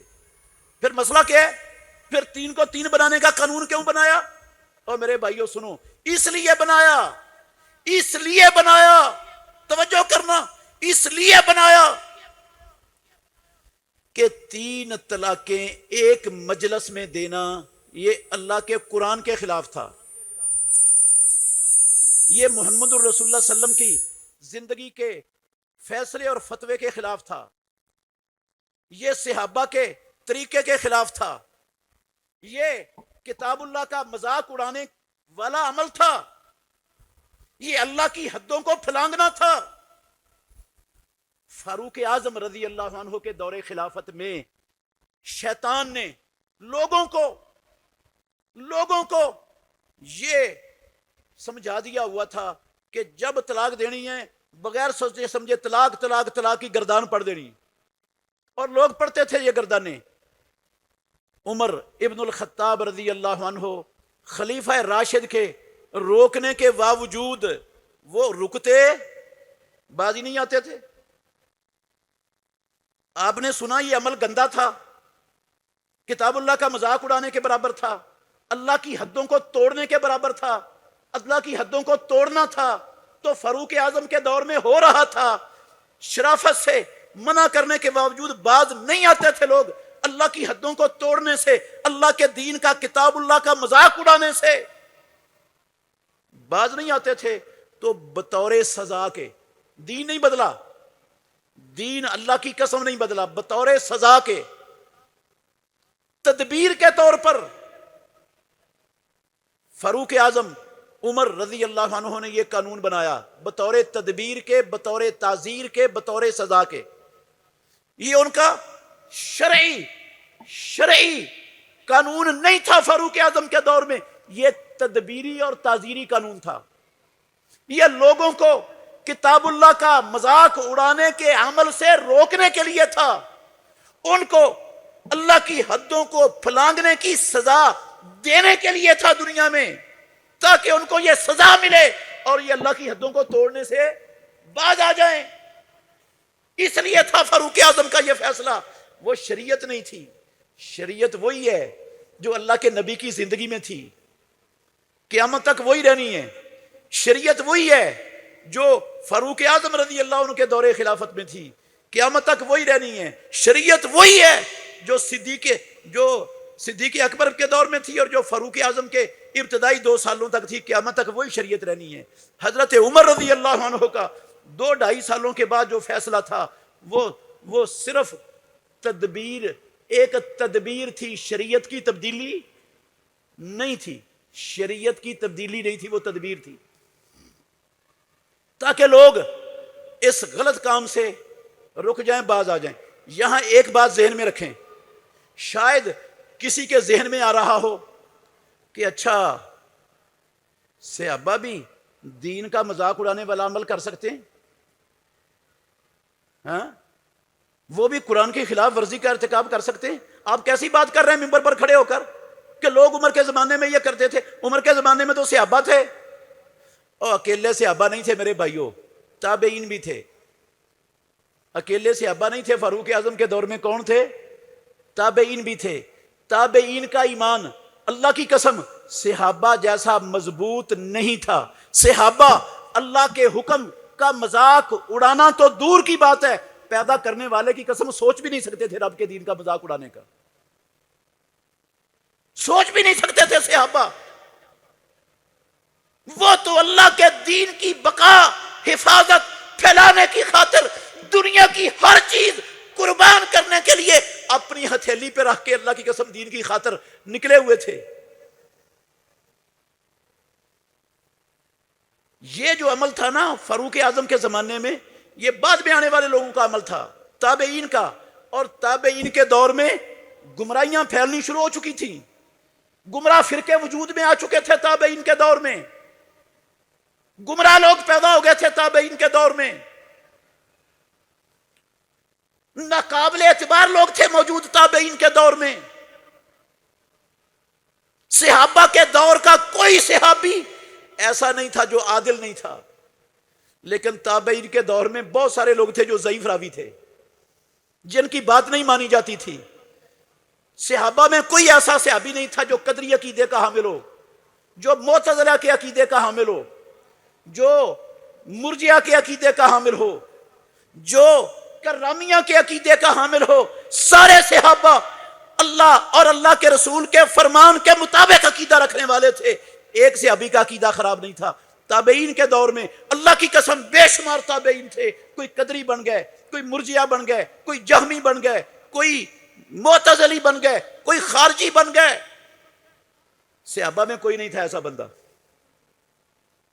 پھر مسئلہ کیا ہے؟ پھر تین کو تین بنانے کا قانون کیوں بنایا؟ اور میرے بھائیوں سنو، اس لیے بنایا، اس لیے بنایا، توجہ کرنا، اس لیے بنایا کہ تین طلاقیں ایک مجلس میں دینا یہ اللہ کے قرآن کے خلاف تھا، یہ محمد الرسول اللہ صلی اللہ علیہ وسلم کی زندگی کے فیصلے اور فتوے کے خلاف تھا، یہ صحابہ کے طریقے کے خلاف تھا، یہ کتاب اللہ کا مذاق اڑانے والا عمل تھا، یہ اللہ کی حدوں کو پھلانگنا تھا. فاروق اعظم رضی اللہ عنہ کے دور خلافت میں شیطان نے لوگوں کو یہ سمجھا دیا ہوا تھا کہ جب طلاق دینی ہے بغیر سوچے سمجھے طلاق طلاق طلاق کی گردان پڑ دینی، اور لوگ پڑھتے تھے یہ گردانیں. عمر ابن الخطاب رضی اللہ عنہ خلیفہ راشد کے روکنے کے باوجود وہ رکتے بازی نہیں آتے تھے. آپ نے سنا یہ عمل گندا تھا، کتاب اللہ کا مذاق اڑانے کے برابر تھا، اللہ کی حدوں کو توڑنے کے برابر تھا، اللہ کی حدوں کو توڑنا تھا. تو فاروق اعظم کے دور میں ہو رہا تھا. شرافت سے منع کرنے کے باوجود باز نہیں آتے تھے لوگ، اللہ کی حدوں کو توڑنے سے، اللہ کے دین کا کتاب اللہ کا مذاق اڑانے سے باز نہیں آتے تھے. تو بطور سزا کے، دین نہیں بدلا، دین اللہ کی قسم نہیں بدلا، بطور سزا کے، تدبیر کے طور پر فاروق اعظم عمر رضی اللہ عنہ نے یہ قانون بنایا، بطور تدبیر کے، بطور تعزیر کے، بطور سزا کے. یہ ان کا شرعی قانون نہیں تھا فاروق اعظم کے دور میں، یہ تدبیری اور تعزیری قانون تھا. یہ لوگوں کو کتاب اللہ کا مذاق اڑانے کے عمل سے روکنے کے لیے تھا، ان کو اللہ کی حدوں کو پھلانگنے کی سزا دینے کے لیے تھا دنیا میں، تاکہ ان کو یہ سزا ملے اور یہ اللہ کی حدوں کو توڑنے سے باز آ جائیں. اس لیے تھا فاروق اعظم کا یہ فیصلہ. وہ شریعت نہیں تھی، شریعت وہی ہے جو اللہ کے نبی کی زندگی میں تھی، قیامت تک وہی رہنی ہے. شریعت وہی ہے جو فاروق اعظم رضی اللہ عنہ کے دور خلافت میں تھی، قیامت تک وہی رہنی ہے. شریعت وہی ہے جو صدیق اکبر کے دور میں تھی اور جو فاروق اعظم کے ابتدائی 2 سالوں تک تھی، قیامت تک وہی شریعت رہنی ہے. حضرت عمر رضی اللہ عنہ کا 2-2.5 سالوں کے بعد جو فیصلہ تھا وہ صرف ایک تدبیر تھی، شریعت کی تبدیلی نہیں تھی، شریعت کی تبدیلی نہیں تھی، وہ تدبیر تھی، تاکہ لوگ اس غلط کام سے رک جائیں، باز آ جائیں. یہاں ایک بات ذہن میں رکھیں، شاید کسی کے ذہن میں آ رہا ہو کہ اچھا صحابہ بھی دین کا مذاق اڑانے والا عمل کر سکتے ہیں؟ ہاں، وہ بھی قرآن کی خلاف ورزی کا ارتکاب کر سکتے ہیں؟ آپ کیسی بات کر رہے ہیں ممبر پر کھڑے ہو کر کہ لوگ عمر کے زمانے میں یہ کرتے تھے؟ عمر کے زمانے میں تو صحابہ تھے، اور اکیلے صحابہ نہیں تھے میرے بھائیوں، تابعین بھی تھے. اکیلے صحابہ نہیں تھے. فاروق اعظم کے دور میں کون تھے؟ تابعین بھی تھے. تابعین کا ایمان اللہ کی قسم صحابہ جیسا مضبوط نہیں تھا. صحابہ اللہ کے حکم کا مذاق اڑانا تو دور کی بات ہے، پیدا کرنے والے کی قسم سوچ بھی نہیں سکتے تھے رب کے دین کا مذاق اڑانے کا، سوچ بھی نہیں سکتے تھے صحابہ. وہ تو اللہ کے دین کی بقا، حفاظت، پھیلانے کی خاطر دنیا کی ہر چیز قربان کرنے کے لیے اپنی ہتھیلی پہ رکھ کے اللہ کی قسم دین کی خاطر نکلے ہوئے تھے. یہ جو عمل تھا نا فاروق اعظم کے زمانے میں، یہ بعد میں آنے والے لوگوں کا عمل تھا، تابعین کا. اور تابعین کے دور میں گمراہیاں پھیلنی شروع ہو چکی تھیں، گمراہ فرقے وجود میں آ چکے تھے تابعین کے دور میں، گمراہ لوگ پیدا ہو گئے تھے تابعین کے دور میں، ناقابل اعتبار لوگ تھے موجود تابعین کے دور میں. صحابہ کے دور کا کوئی صحابی ایسا نہیں تھا جو عادل نہیں تھا، لیکن تابعین کے دور میں بہت سارے لوگ تھے جو ضعیف راوی تھے. جن کی بات نہیں مانی جاتی تھی. صحابہ میں کوئی ایسا صحابی نہیں تھا جو قدری عقیدے کا حامل ہو، جو معتزلہ کے عقیدے کا حامل ہو، جو مرجئہ کے عقیدے کا حامل ہو، جو کرامیہ کے عقیدے کا حامل ہو. سارے صحابہ اللہ اور اللہ کے رسول کے فرمان کے مطابق عقیدہ رکھنے والے تھے. ایک صحابی کا عقیدہ خراب نہیں تھا. تابعین کے دور میں اللہ کی قسم بے شمار تابعین تھے. کوئی قدری بن گئے، کوئی مرجئہ بن گئے، کوئی جہمی بن گئے، کوئی معتزلی بن گئے، کوئی خارجی بن گئے. صحابہ میں کوئی نہیں تھا ایسا بندہ.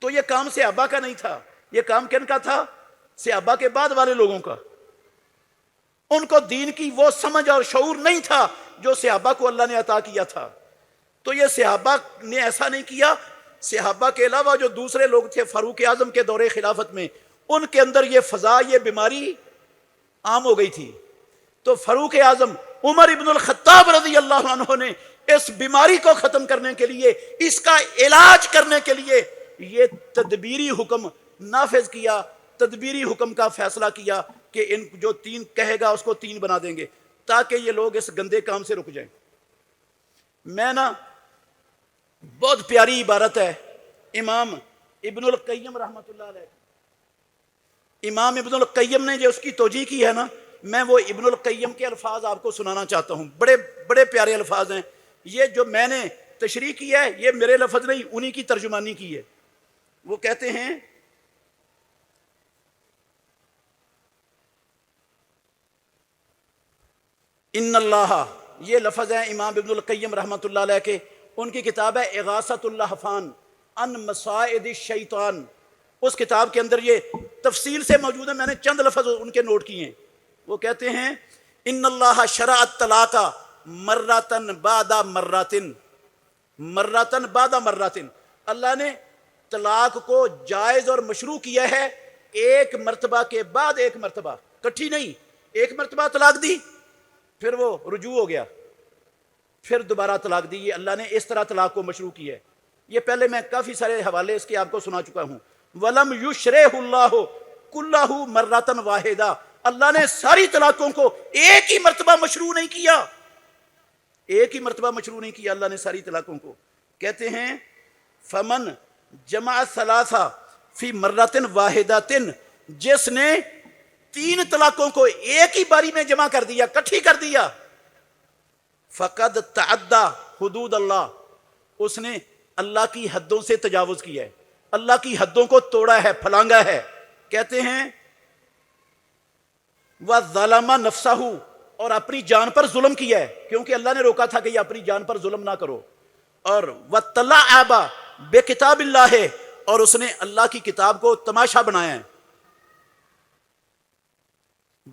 تو یہ کام صحابہ کا نہیں تھا، یہ کام کن کا تھا؟ صحابہ کے بعد والے لوگوں کا. ان کو دین کی وہ سمجھ اور شعور نہیں تھا جو صحابہ کو اللہ نے عطا کیا تھا. تو یہ صحابہ نے ایسا نہیں کیا. صحابہ کے علاوہ جو دوسرے لوگ تھے فاروق اعظم کے دور خلافت میں، ان کے اندر یہ فضا، یہ بیماری عام ہو گئی تھی. تو فاروق اعظم عمر ابن الخطاب رضی اللہ عنہ نے اس بیماری کو ختم کرنے کے لیے، اس کا علاج کرنے کے لیے یہ تدبیری حکم نافذ کیا. تدبیری حکم کا فیصلہ کیا کہ ان جو 3 کہے گا اس کو 3 بنا دیں گے تاکہ یہ لوگ اس گندے کام سے رک جائیں. میں بہت پیاری عبارت ہے امام ابن القیم رحمۃ اللہ علیہ. امام ابن القیم نے جو اس کی توجیہ کی ہے میں وہ ابن القیم کے الفاظ آپ کو سنانا چاہتا ہوں. بڑے بڑے پیارے الفاظ ہیں. یہ جو میں نے تشریح کی ہے یہ میرے لفظ نہیں، انہی کی ترجمانی کی ہے. وہ کہتے ہیں ان اللہ، یہ لفظ ہے امام ابن القیم رحمۃ اللہ علیہ کے. ان کی کتاب ہے اغاثۃ اللہفان عن مصائد الشیطان. اس کتاب کے اندر یہ تفصیل سے موجود ہے. میں نے چند لفظ ان کے نوٹ کیے ہیں. وہ کہتے ہیں ان اللہ شرع الطلاق مرتن بعد مرتن، مرتن بعد مرتن. اللہ نے طلاق کو جائز اور مشروع کیا ہے ایک مرتبہ کے بعد ایک مرتبہ، کٹھی نہیں. ایک مرتبہ طلاق دی، پھر وہ رجوع ہو گیا، پھر دوبارہ طلاق دی. یہ اللہ نے اس طرح طلاق کو مشروع کی ہے. یہ پہلے میں کافی سارے حوالے اس کے آپ کو سنا چکا ہوں. وَلَمْ يُشْرِعْهُ اللَّهُ كُلَّهُ مَرَّةً وَاحِدَةً. اللہ نے ساری طلاقوں کو ایک ہی مرتبہ مشروع نہیں کیا، ایک ہی مرتبہ مشروع نہیں کیا اللہ نے ساری طلاقوں کو. کہتے ہیں فَمَنْ جَمَعَ ثَلَاثَ فِي مَرَّةٍ وَاحِدَةٍ، جس نے 3 طلاقوں کو ایک ہی باری میں جمع کر دیا، کٹھی کر دیا، فَقَدْ تَعَدَّى حدود اللہ، اس نے اللہ کی حدوں سے تجاوز کیا ہے، اللہ کی حدوں کو توڑا ہے، پھلانگا ہے. کہتے ہیں وَظَلَمَ نَفْسَهُ، اور اپنی جان پر ظلم کیا ہے، کیونکہ اللہ نے روکا تھا کہ یہ اپنی جان پر ظلم نہ کرو. اور وَتَلَعَبَ بِكِتَابِ اللَّهِ، اور اس نے اللہ کی کتاب کو تماشا بنایا ہے.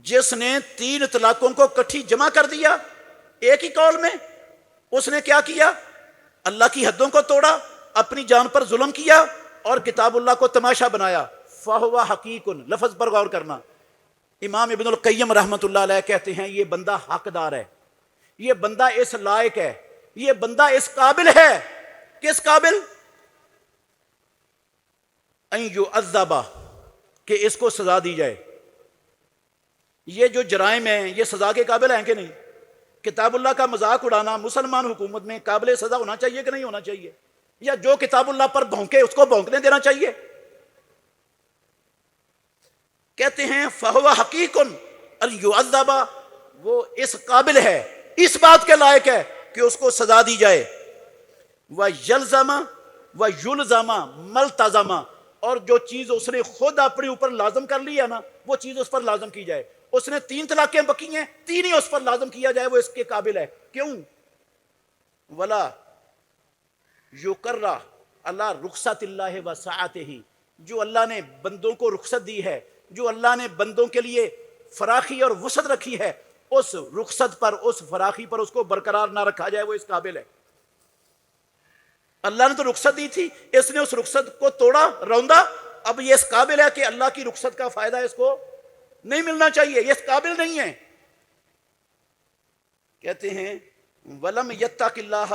جس نے 3 طلاقوں کو کٹھی جمع کر دیا ایک ہی قول میں، اس نے کیا کیا؟ اللہ کی حدوں کو توڑا، اپنی جان پر ظلم کیا اور کتاب اللہ کو تماشا بنایا. فَهُوَ حَقِيقٌ، لفظ پر غور کرنا. امام ابن القیم رحمۃ اللہ علیہ کہتے ہیں یہ بندہ حقدار ہے، یہ بندہ اس لائق ہے، یہ بندہ اس قابل ہے. کس قابل؟ ان یعذب، کہ اس کو سزا دی جائے. یہ جو جرائم ہیں یہ سزا کے قابل ہیں کہ نہیں؟ کتاب اللہ کا مذاق اڑانا مسلمان حکومت میں قابل سزا ہونا چاہیے کہ نہیں ہونا چاہیے؟ یا جو کتاب اللہ پر بھونکے اس کو بھونکنے دینا چاہیے؟ کہتے ہیں فَهُوَ حَقِيقٌ أَن يُعَذَّبَ، وہ اس قابل ہے، اس بات کے لائق ہے کہ اس کو سزا دی جائے. وَيَلْزَمَ وَيُلْزَمَ مَلْتَزَمَ، اور جو چیز اس نے خود اپنے اوپر لازم کر لی ہے وہ چیز اس پر لازم کی جائے. اس نے 3 طلاقیں بکی ہیں، 3 ہی اس پر لازم کیا جائے، وہ اس کے قابل ہے. کیوں؟ وَلَا يُقَرَّ عَلَى رُخْصَةِ اللَّهِ وَسَعَتِهِ، جو اللہ نے بندوں کو رخصت دی ہے، جو اللہ نے بندوں کے لیے فراخی اور وسعت رکھی ہے، اس رخصت پر، اس فراخی پر اس کو برقرار نہ رکھا جائے، وہ اس قابل ہے. اللہ نے تو رخصت دی تھی، اس نے اس رخصت کو توڑا، روندا، اب یہ اس قابل ہے کہ اللہ کی رخصت کا فائدہ اس کو نہیں ملنا چاہیے، یہ اس قابل نہیں ہے. کہتے ہیں وَلَمْ يَتَّقِ اللَّهَ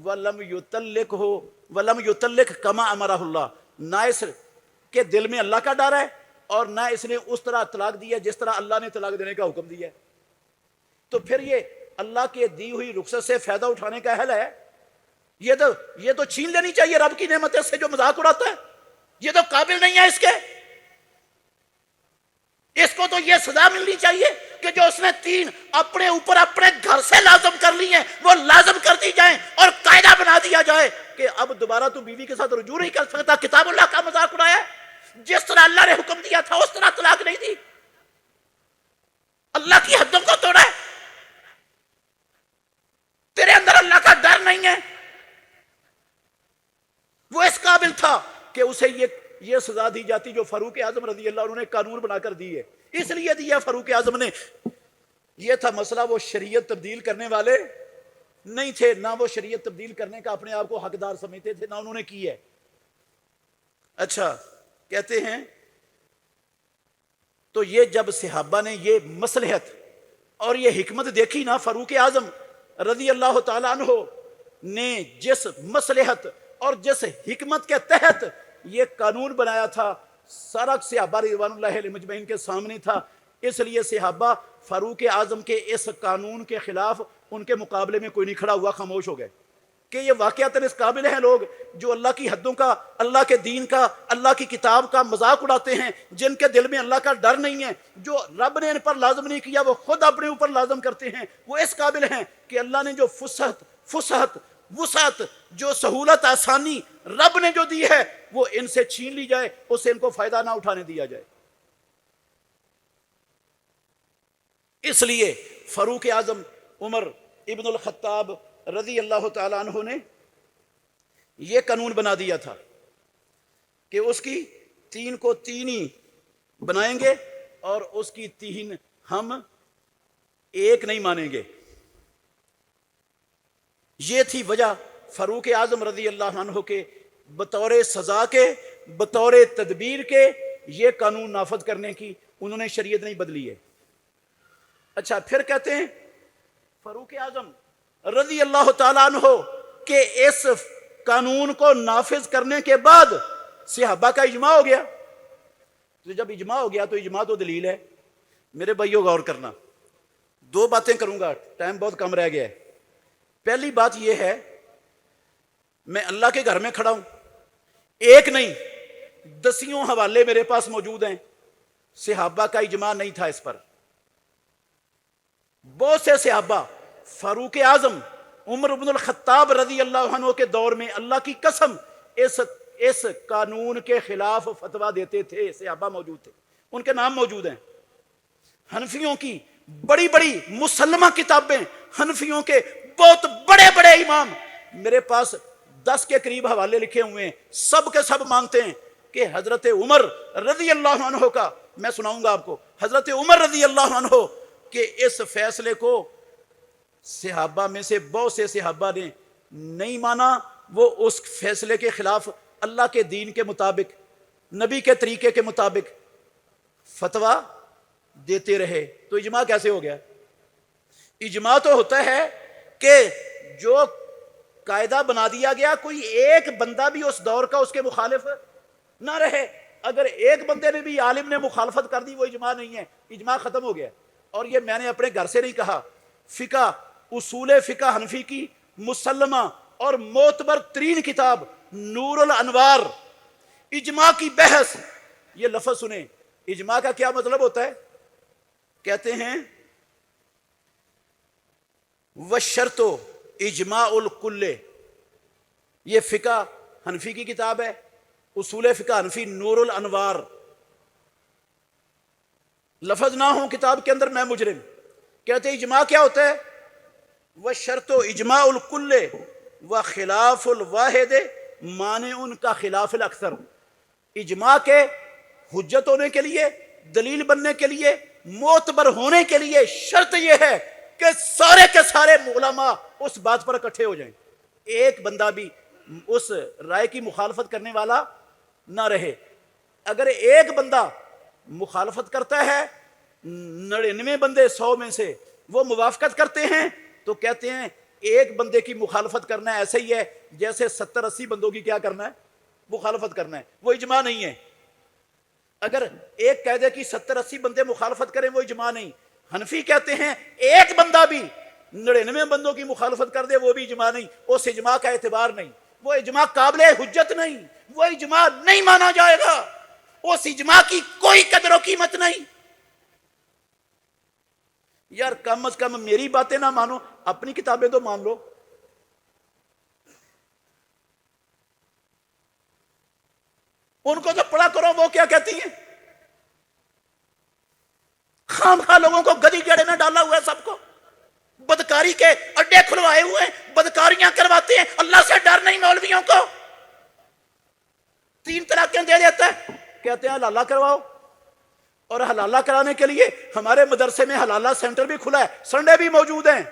وَلَمْ يُطَلِّقْهُ وَلَمْ يُطَلِّقْ كَمَا أَمَرَهُ اللَّهُ، نہ اس کے دل میں اللہ کا ڈر ہے اور نہ اس نے اس طرح طلاق دی ہے جس طرح اللہ نے طلاق دینے کا حکم دیا ہے. تو پھر یہ اللہ کے دی ہوئی رخصت سے فائدہ اٹھانے کا اہل ہے؟ یہ تو چھین لینی چاہیے رب کی نعمتیں سے جو مذاق اڑاتا ہے، یہ تو قابل نہیں ہے اس کو تو یہ سزا ملنی چاہیے کہ جو اس نے 3 اپنے اوپر اپنے گھر سے لازم کر لی ہیں وہ لازم کر دی جائیں، اور قاعدہ بنا دیا جائے کہ اب دوبارہ تو بیوی کے ساتھ رجوع نہیں کر سکتا۔ کتاب اللہ کا مذاق اڑایا ہے، جس طرح اللہ نے حکم دیا تھا اس طرح طلاق نہیں دی، اللہ کی حدوں کو توڑا ہے، تیرے اندر اللہ کا ڈر نہیں ہے۔ وہ اس قابل تھا کہ اسے یہ سزا دی جاتی جو فاروق اعظم رضی اللہ عنہ نے قانون بنا کر دی ہے، اس لیے دیا فاروق اعظم نے۔ یہ تھا مسئلہ، وہ شریعت تبدیل کرنے والے نہیں تھے، نہ وہ شریعت تبدیل کرنے کا اپنے آپ کو حقدار سمجھتے تھے، نہ انہوں نے کی ہے۔ اچھا کہتے ہیں تو یہ جب صحابہ نے یہ مصلحت اور یہ حکمت دیکھی نا، فاروق اعظم رضی اللہ تعالیٰ عنہ نے جس مصلحت اور جس حکمت کے تحت یہ قانون بنایا تھا، سارا صحابہ رضوان اللہ علیہم اجمعین کے سامنے تھا، اس لیے صحابہ فاروق اعظم کے اس قانون کے خلاف ان کے مقابلے میں کوئی نہیں کھڑا ہوا، خاموش ہو گئے کہ یہ واقعات اس قابل ہیں لوگ جو اللہ کی حدوں کا، اللہ کے دین کا، اللہ کی کتاب کا مذاق اڑاتے ہیں، جن کے دل میں اللہ کا ڈر نہیں ہے، جو رب نے ان پر لازم نہیں کیا وہ خود اپنے اوپر لازم کرتے ہیں، وہ اس قابل ہیں کہ اللہ نے جو فسحت وسعت، جو سہولت آسانی رب نے جو دی ہے وہ ان سے چھین لی جائے، اس سے ان کو فائدہ نہ اٹھانے دیا جائے۔ اس لیے فاروق اعظم عمر ابن الخطاب رضی اللہ تعالیٰ عنہ نے یہ قانون بنا دیا تھا کہ اس کی 3 کو 3 ہی بنائیں گے اور اس کی 3 ہم 1 نہیں مانیں گے۔ یہ تھی وجہ فاروق اعظم رضی اللہ عنہ کے بطور سزا کے، بطور تدبیر کے یہ قانون نافذ کرنے کی، انہوں نے شریعت نہیں بدلی ہے۔ اچھا پھر کہتے ہیں فاروق اعظم رضی اللہ تعالیٰ عنہ کہ اس قانون کو نافذ کرنے کے بعد صحابہ کا اجماع ہو گیا، تو جب اجماع ہو گیا تو اجماع تو دلیل ہے۔ میرے بھائیو غور کرنا، 2 باتیں کروں گا، ٹائم بہت کم رہ گیا ہے۔ پہلی بات یہ ہے، میں اللہ کے گھر میں کھڑا ہوں، 1 نہیں 10 حوالے میرے پاس موجود ہیں، صحابہ کا اجماع نہیں تھا اس پر۔ بہت سے صحابہ فاروق اعظم عمر بن الخطاب رضی اللہ عنہ کے دور میں اللہ کی قسم اس قانون کے خلاف فتویٰ دیتے تھے، صحابہ موجود تھے، ان کے نام موجود ہیں۔ حنفیوں کی بڑی بڑی مسلمہ کتابیں، حنفیوں کے بہت بڑے بڑے امام، میرے پاس 10 کے قریب حوالے لکھے ہوئے ہیں، سب کے سب مانتے ہیں کہ حضرت عمر رضی اللہ عنہ کا، میں سناؤں گا آپ کو، حضرت عمر رضی اللہ عنہ کہ اس فیصلے کو صحابہ میں سے بہت سے صحابہ نے نہیں مانا، وہ اس فیصلے کے خلاف اللہ کے دین کے مطابق، نبی کے طریقے کے مطابق فتویٰ دیتے رہے۔ تو اجماع کیسے ہو گیا؟ اجماع تو ہوتا ہے کہ جو قاعدہ بنا دیا گیا کوئی ایک بندہ بھی اس دور کا اس کے مخالف نہ رہے، اگر ایک بندے نے بھی، عالم نے مخالفت کر دی، وہ اجماع نہیں ہے، اجماع ختم ہو گیا۔ اور یہ میں نے اپنے گھر سے نہیں کہا، فقہ، اصول فقہ حنفی کی مسلمہ اور معتبر ترین کتاب نور الانوار، اجماع کی بحث، یہ لفظ سنیں، اجماع کا کیا مطلب ہوتا ہے؟ کہتے ہیں وَالشَّرْطُ اجماع الکل، یہ فقہ حنفی کی کتاب ہے، اصول فقہ حنفی نور الانوار، لفظ نہ ہوں کتاب کے اندر میں مجرم۔ کہتے ہیں اجماع کیا ہوتا ہے؟ وَالشَّرْطُ اجماع الکل وخلاف الواحد مانع کا خلاف الاکثر، اجماع کے حجت ہونے کے لیے، دلیل بننے کے لیے، معتبر ہونے کے لیے شرط یہ ہے کہ سارے کے سارے علماء اس بات پر اکٹھے ہو جائیں، ایک بندہ بھی اس رائے کی مخالفت کرنے والا نہ رہے۔ اگر ایک بندہ مخالفت کرتا ہے، 99 بندے 100 میں سے وہ موافقت کرتے ہیں، تو کہتے ہیں ایک بندے کی مخالفت کرنا ایسا ہی ہے جیسے 70-80 بندوں کی کیا کرنا ہے؟ مخالفت کرنا ہے، وہ اجماع نہیں ہے۔ اگر ایک قاعدے کی 70-80 بندے مخالفت کریں وہ اجماع نہیں، حنفی کہتے ہیں ایک بندہ بھی 99 بندوں کی مخالفت کر دے وہ بھی اجماع نہیں، اس اجماع کا اعتبار نہیں، وہ اجماع قابل حجت نہیں، وہ اجماع نہیں مانا جائے گا، اس اجماع کی کوئی قدر و قیمت نہیں۔ یار کم از کم میری باتیں نہ مانو، اپنی کتابیں تو مان لو۔ ان کو تو پڑھا کرو وہ کیا کہتی ہیں۔ خام خواہ لوگوں کو گدی گڑے میں ڈالا ہوا ہے، سب کو بدکاری کے اڈے کھلوائے ہوئے ہیں، بدکاریاں کرواتے ہیں، اللہ سے ڈر نہیں مولویوں کو۔ 3 طلاقیں دے دیتا ہے، کہتے ہیں حلالہ کرواؤ، اور حلالہ کرانے کے لیے ہمارے مدرسے میں حلالہ سینٹر بھی کھلا ہے، سنڈے بھی موجود ہیں،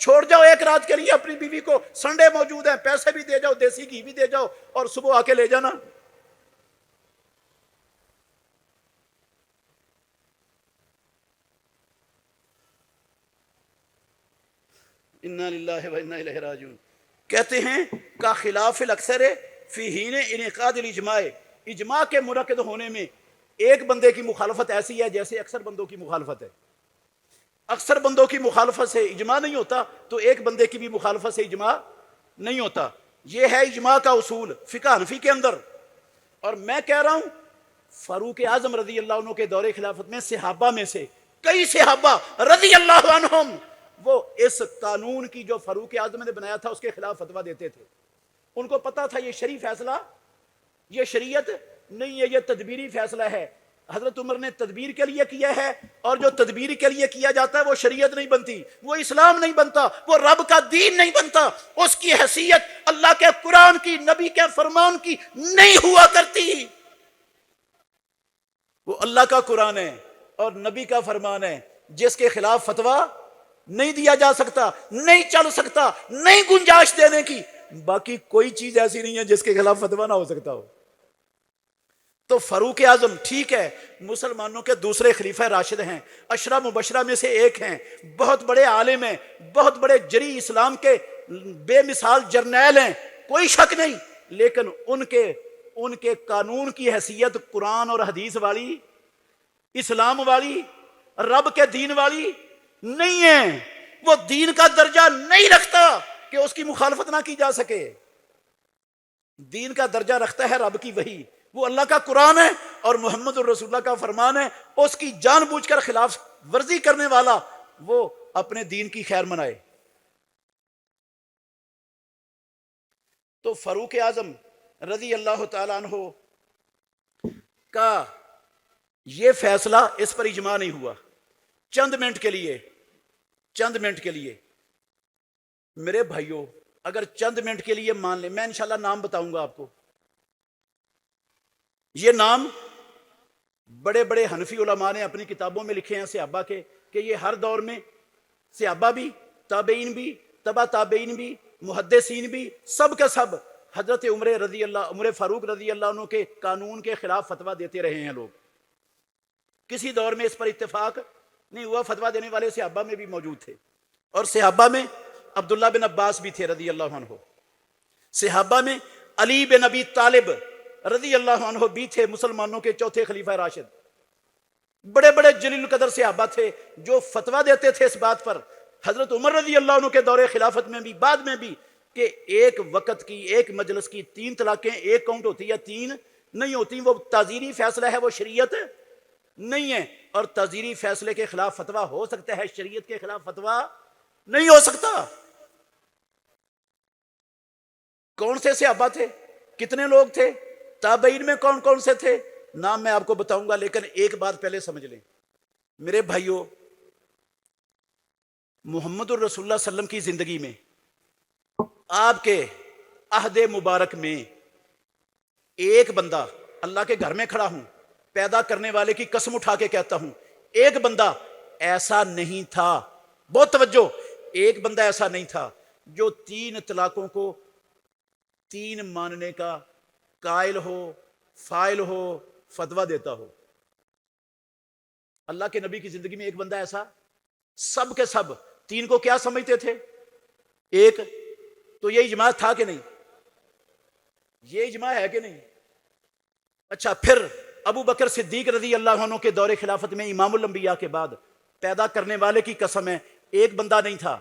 چھوڑ جاؤ ایک رات کے لیے اپنی بیوی کو، سنڈے موجود ہیں، پیسے بھی دے جاؤ، دیسی گھی بھی دے جاؤ، اور صبح آ کے لے جانا۔ انا للہ و انا الیہ راجعون۔ کہتے ہیں کا خلاف الاکثر فی حین انعقاد الاجماع، اجماع کے منعقد ہونے میں ایک بندے کی مخالفت ایسی ہے جیسے اکثر بندوں کی مخالفت ہے۔ اکثر بندوں کی مخالفت سے اجماع نہیں ہوتا تو ایک بندے کی بھی مخالفت سے اجماع نہیں ہوتا۔ یہ ہے اجماع کا اصول فقہ حنفی کے اندر۔ اور میں کہہ رہا ہوں فاروق اعظم رضی اللہ عنہ کے دور خلافت میں صحابہ میں سے کئی صحابہ رضی اللہ عنہم وہ اس قانون کی جو فاروق اعظم نے بنایا تھا اس کے خلاف فتویٰ دیتے تھے۔ ان کو پتا تھا یہ شرعی فیصلہ، یہ شریعت نہیں ہے، یہ تدبیری فیصلہ ہے۔ حضرت عمر نے تدبیر کے لیے کیا ہے، اور جو تدبیر کے لیے کیا جاتا ہے وہ شریعت نہیں بنتی، وہ اسلام نہیں بنتا، وہ رب کا دین نہیں بنتا، اس کی حیثیت اللہ کے قرآن کی، نبی کے فرمان کی نہیں ہوا کرتی۔ وہ اللہ کا قرآن ہے اور نبی کا فرمان ہے، جس کے خلاف فتویٰ نہیں دیا جا سکتا، نہیں چل سکتا، نہیں گنجائش دینے کی۔ باقی کوئی چیز ایسی نہیں ہے جس کے خلاف فتویٰ نہ ہو سکتا ہو۔ تو فاروق اعظم ٹھیک ہے مسلمانوں کے دوسرے خلیفہ راشد ہیں، عشرہ مبشرہ میں سے ایک ہیں، بہت بڑے عالم ہیں، بہت بڑے جری اسلام کے بے مثال جرنیل ہیں، کوئی شک نہیں، لیکن ان کے قانون کی حیثیت قرآن اور حدیث والی، اسلام والی، رب کے دین والی نہیں ہے۔ وہ دین کا درجہ نہیں رکھتا کہ اس کی مخالفت نہ کی جا سکے۔ دین کا درجہ رکھتا ہے رب کی وحی، وہ اللہ کا قرآن ہے اور محمد الرسول اللہ کا فرمان ہے۔ اس کی جان بوجھ کر خلاف ورزی کرنے والا وہ اپنے دین کی خیر منائے۔ تو فاروق اعظم رضی اللہ تعالیٰ عنہ کا یہ فیصلہ، اس پر اجماع نہیں ہوا۔ چند منٹ کے لیے میرے بھائیوں، اگر چند منٹ کے لیے مان لیں، میں انشاءاللہ نام بتاؤں گا آپ کو، یہ نام بڑے بڑے حنفی علماء نے اپنی کتابوں میں لکھے ہیں صحابہ کے، کہ یہ ہر دور میں صحابہ بھی، تابعین بھی، تبع تابعین بھی، محدثین بھی، سب کا سب حضرت عمر فاروق رضی اللہ عنہ کے قانون کے خلاف فتویٰ دیتے رہے ہیں لوگ۔ کسی دور میں اس پر اتفاق نہیں ہوا، فتویٰ دینے والے صحابہ میں بھی موجود تھے، اور صحابہ میں عبداللہ بن عباس بھی تھے رضی اللہ عنہ، صحابہ میں علی بن ابی طالب رضی اللہ عنہ بھی تھے، مسلمانوں کے چوتھے خلیفہ راشد۔ بڑے بڑے جلیل القدر صحابہ تھے جو فتویٰ دیتے تھے اس بات پر، حضرت عمر رضی اللہ عنہ کے دور خلافت میں بھی، بعد میں بھی، کہ ایک وقت کی، ایک مجلس کی 3 طلاقیں ایک کاؤنٹ ہوتی ہے، 3 نہیں ہوتی۔ وہ تعزیری فیصلہ ہے، وہ شریعت نہیں ہے، اور تعزیری فیصلے کے خلاف فتویٰ ہو سکتا ہے، شریعت کے خلاف فتویٰ نہیں ہو سکتا۔ کون سے صحابہ تھے، کتنے لوگ تھے، تابعین میں کون کون سے تھے، نام میں آپ کو بتاؤں گا، لیکن ایک بات پہلے سمجھ لیں میرے بھائیوں، محمد الرسول اللہ صلی اللہ علیہ وسلم کی زندگی میں، آپ کے عہد مبارک میں، ایک بندہ، اللہ کے گھر میں کھڑا ہوں، پیدا کرنے والے کی قسم اٹھا کے کہتا ہوں، ایک بندہ ایسا نہیں تھا، بہت توجہ، ایک بندہ ایسا نہیں تھا جو 3 طلاقوں کو 3 ماننے کا قائل ہو، فائل ہو، فتویٰ دیتا ہو۔ اللہ کے نبی کی زندگی میں ایک بندہ ایسا، سب کے سب 3 کو کیا سمجھتے تھے، ایک، تو یہ اجماع تھا کہ نہیں، یہ اجماع ہے کہ نہیں؟ اچھا، پھر ابو بکر صدیق رضی اللہ عنہ کے دور خلافت میں امام الانبیاء کے بعد پیدا کرنے والے کی قسم ہے، ایک بندہ نہیں تھا،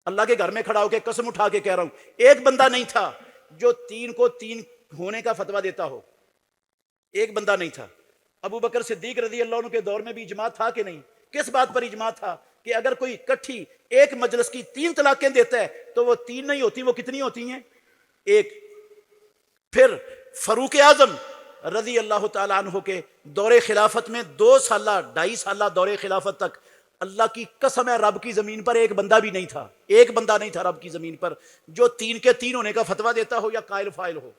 اللہ کے گھر میں کھڑا ہو کے قسم اٹھا کے کہہ رہا ہوں، ایک بندہ نہیں تھا جو تین کو تین ہونے کا فتویٰ دیتا ہو، ایک بندہ نہیں تھا۔ ابو بکر صدیق رضی اللہ عنہ کے دور میں بھی اجماع تھا کہ نہیں؟ کس بات پر اجماع تھا؟ کہ اگر کوئی کٹھی ایک مجلس کی 3 طلاقیں دیتا ہے تو وہ 3 نہیں ہوتی، وہ کتنی ہوتی ہیں؟ ایک۔ پھر فاروق اعظم رضی اللہ تعالیٰ عنہ کے دور خلافت میں 2 سالہ 2.5 سالہ دور خلافت تک اللہ کی قسم ہے رب کی زمین پر ایک بندہ بھی نہیں تھا، ایک بندہ نہیں تھا رب کی زمین پر جو 3 کے 3 ہونے کا فتویٰ دیتا ہو یا قائل فائل ہو۔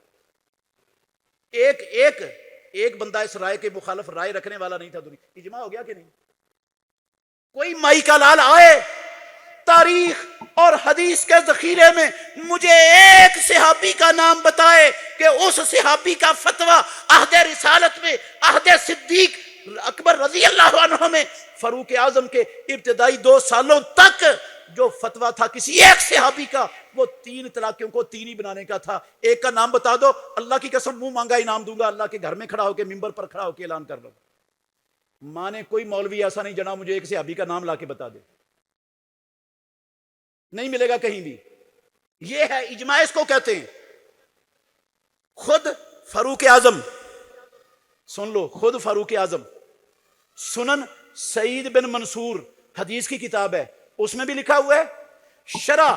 ایک بندہ اس رائے کے مخالف رائے رکھنے والا نہیں تھا دنیا۔ اجماع ہو گیا کہ نہیں؟ کوئی مائی کا لال آئے تاریخ اور حدیث کے ذخیرے میں مجھے ایک صحابی کا نام بتائے کہ اس صحابی کا فتویٰ عہد رسالت میں، عہد صدیق اکبر رضی اللہ عنہ میں، فاروق اعظم کے ابتدائی 2 سالوں تک جو فتویٰ تھا کسی ایک صحابی کا، وہ 3 طلاقوں کو 3 ہی بنانے کا تھا۔ ایک کا نام بتا دو، اللہ کی قسم منہ مانگا انعام دوں گا، اللہ کے گھر میں کھڑا ہو کے ممبر پر کھڑا ہو کے اعلان کر لو۔ ماں نے کوئی مولوی ایسا نہیں جنا مجھے ایک صحابی کا نام لا کے بتا دے، نہیں ملے گا کہیں بھی۔ یہ ہے اجماع، اس کو کہتے ہیں۔ خود فاروق اعظم، سن لو، خود فاروق اعظم، سنن سعید بن منصور حدیث کی کتاب ہے، اس میں بھی لکھا ہوا ہے، شرح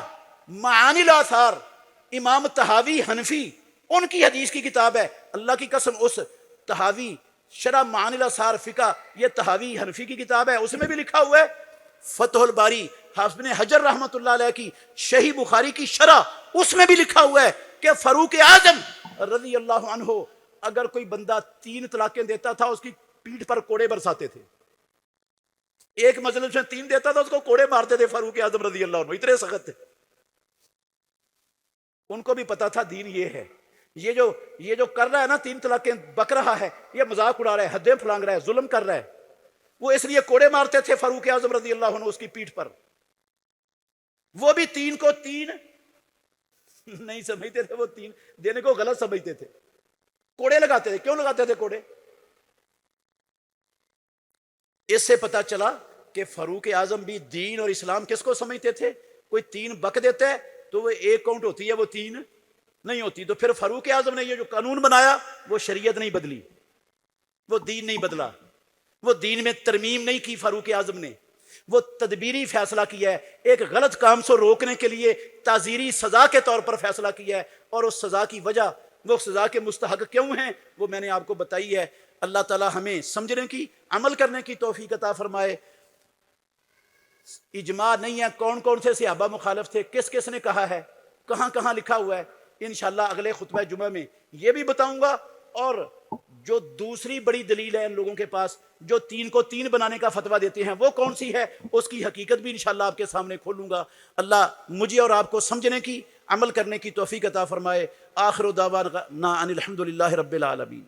معانی الاثار امام طحاوی حنفی ان کی حدیث کی کتاب ہے، اللہ کی قسم اس طحاوی شرح معانی الاثار فقہ، یہ طحاوی حنفی کی کتاب ہے، اس میں بھی لکھا ہوا ہے۔ فتح الباری حافظ بن حجر رحمۃ اللہ علیہ کی صحیح بخاری کی شرح، اس میں بھی لکھا ہوا ہے کہ فاروق اعظم رضی اللہ عنہ اگر کوئی بندہ 3 طلاقیں دیتا تھا اس کی پیٹھ پر کوڑے برساتے تھے۔ ایک مجلس میں 3 دیتا تھا اس کو کوڑے مارتے تھے فاروق اعظم رضی اللہ عنہ، اتنے سخت تھے۔ ان کو بھی پتا تھا دین یہ ہے، یہ جو کر رہا ہے نا 3 طلاقیں بک رہا ہے، یہ مذاق اڑا رہا ہے، حدیں پھلانگ رہا ہے، ظلم کر رہا ہے، وہ اس لیے کوڑے مارتے تھے فاروق اعظم رضی اللہ عنہ اس کی پیٹھ پر۔ وہ بھی 3 کو 3 نہیں سمجھتے تھے، وہ 3 دینے کو غلط سمجھتے تھے، کوڑے لگاتے تھے۔ کیوں لگاتے تھے کوڑے؟ اس سے پتا چلا کہ فاروق اعظم بھی دین اور اسلام کس کو سمجھتے تھے؟ کوئی 3 بک دیتا ہے تو وہ 1 کاؤنٹ ہوتی ہے، وہ 3 نہیں ہوتی۔ تو پھر فاروق اعظم نے یہ جو قانون بنایا وہ شریعت نہیں بدلی، وہ دین نہیں بدلا، وہ دین میں ترمیم نہیں کی فاروق اعظم نے، وہ تدبیری فیصلہ کیا ہے، ایک غلط کام سے روکنے کے لیے تعزیری سزا کے طور پر فیصلہ کیا ہے، اور اس سزا کی وجہ، وہ سزا کے مستحق کیوں ہیں وہ میں نے آپ کو بتائی ہے۔ اللہ تعالی ہمیں سمجھنے کی، عمل کرنے کی توفیق عطا فرمائے۔ اجماع نہیں ہے، کون کون سے صحابہ مخالف تھے، کس کس نے کہا ہے، کہاں کہاں لکھا ہوا ہے، انشاءاللہ اگلے خطبہ جمعہ میں یہ بھی بتاؤں گا۔ اور جو دوسری بڑی دلیل ہے ان لوگوں کے پاس جو 3 کو 3 بنانے کا فتویٰ دیتے ہیں وہ کون سی ہے، اس کی حقیقت بھی انشاءاللہ آپ کے سامنے کھولوں گا۔ اللہ مجھے اور آپ کو سمجھنے کی، عمل کرنے کی توفیق عطا فرمائے۔ آخر دعوانا ان الحمدللہ رب العالمین۔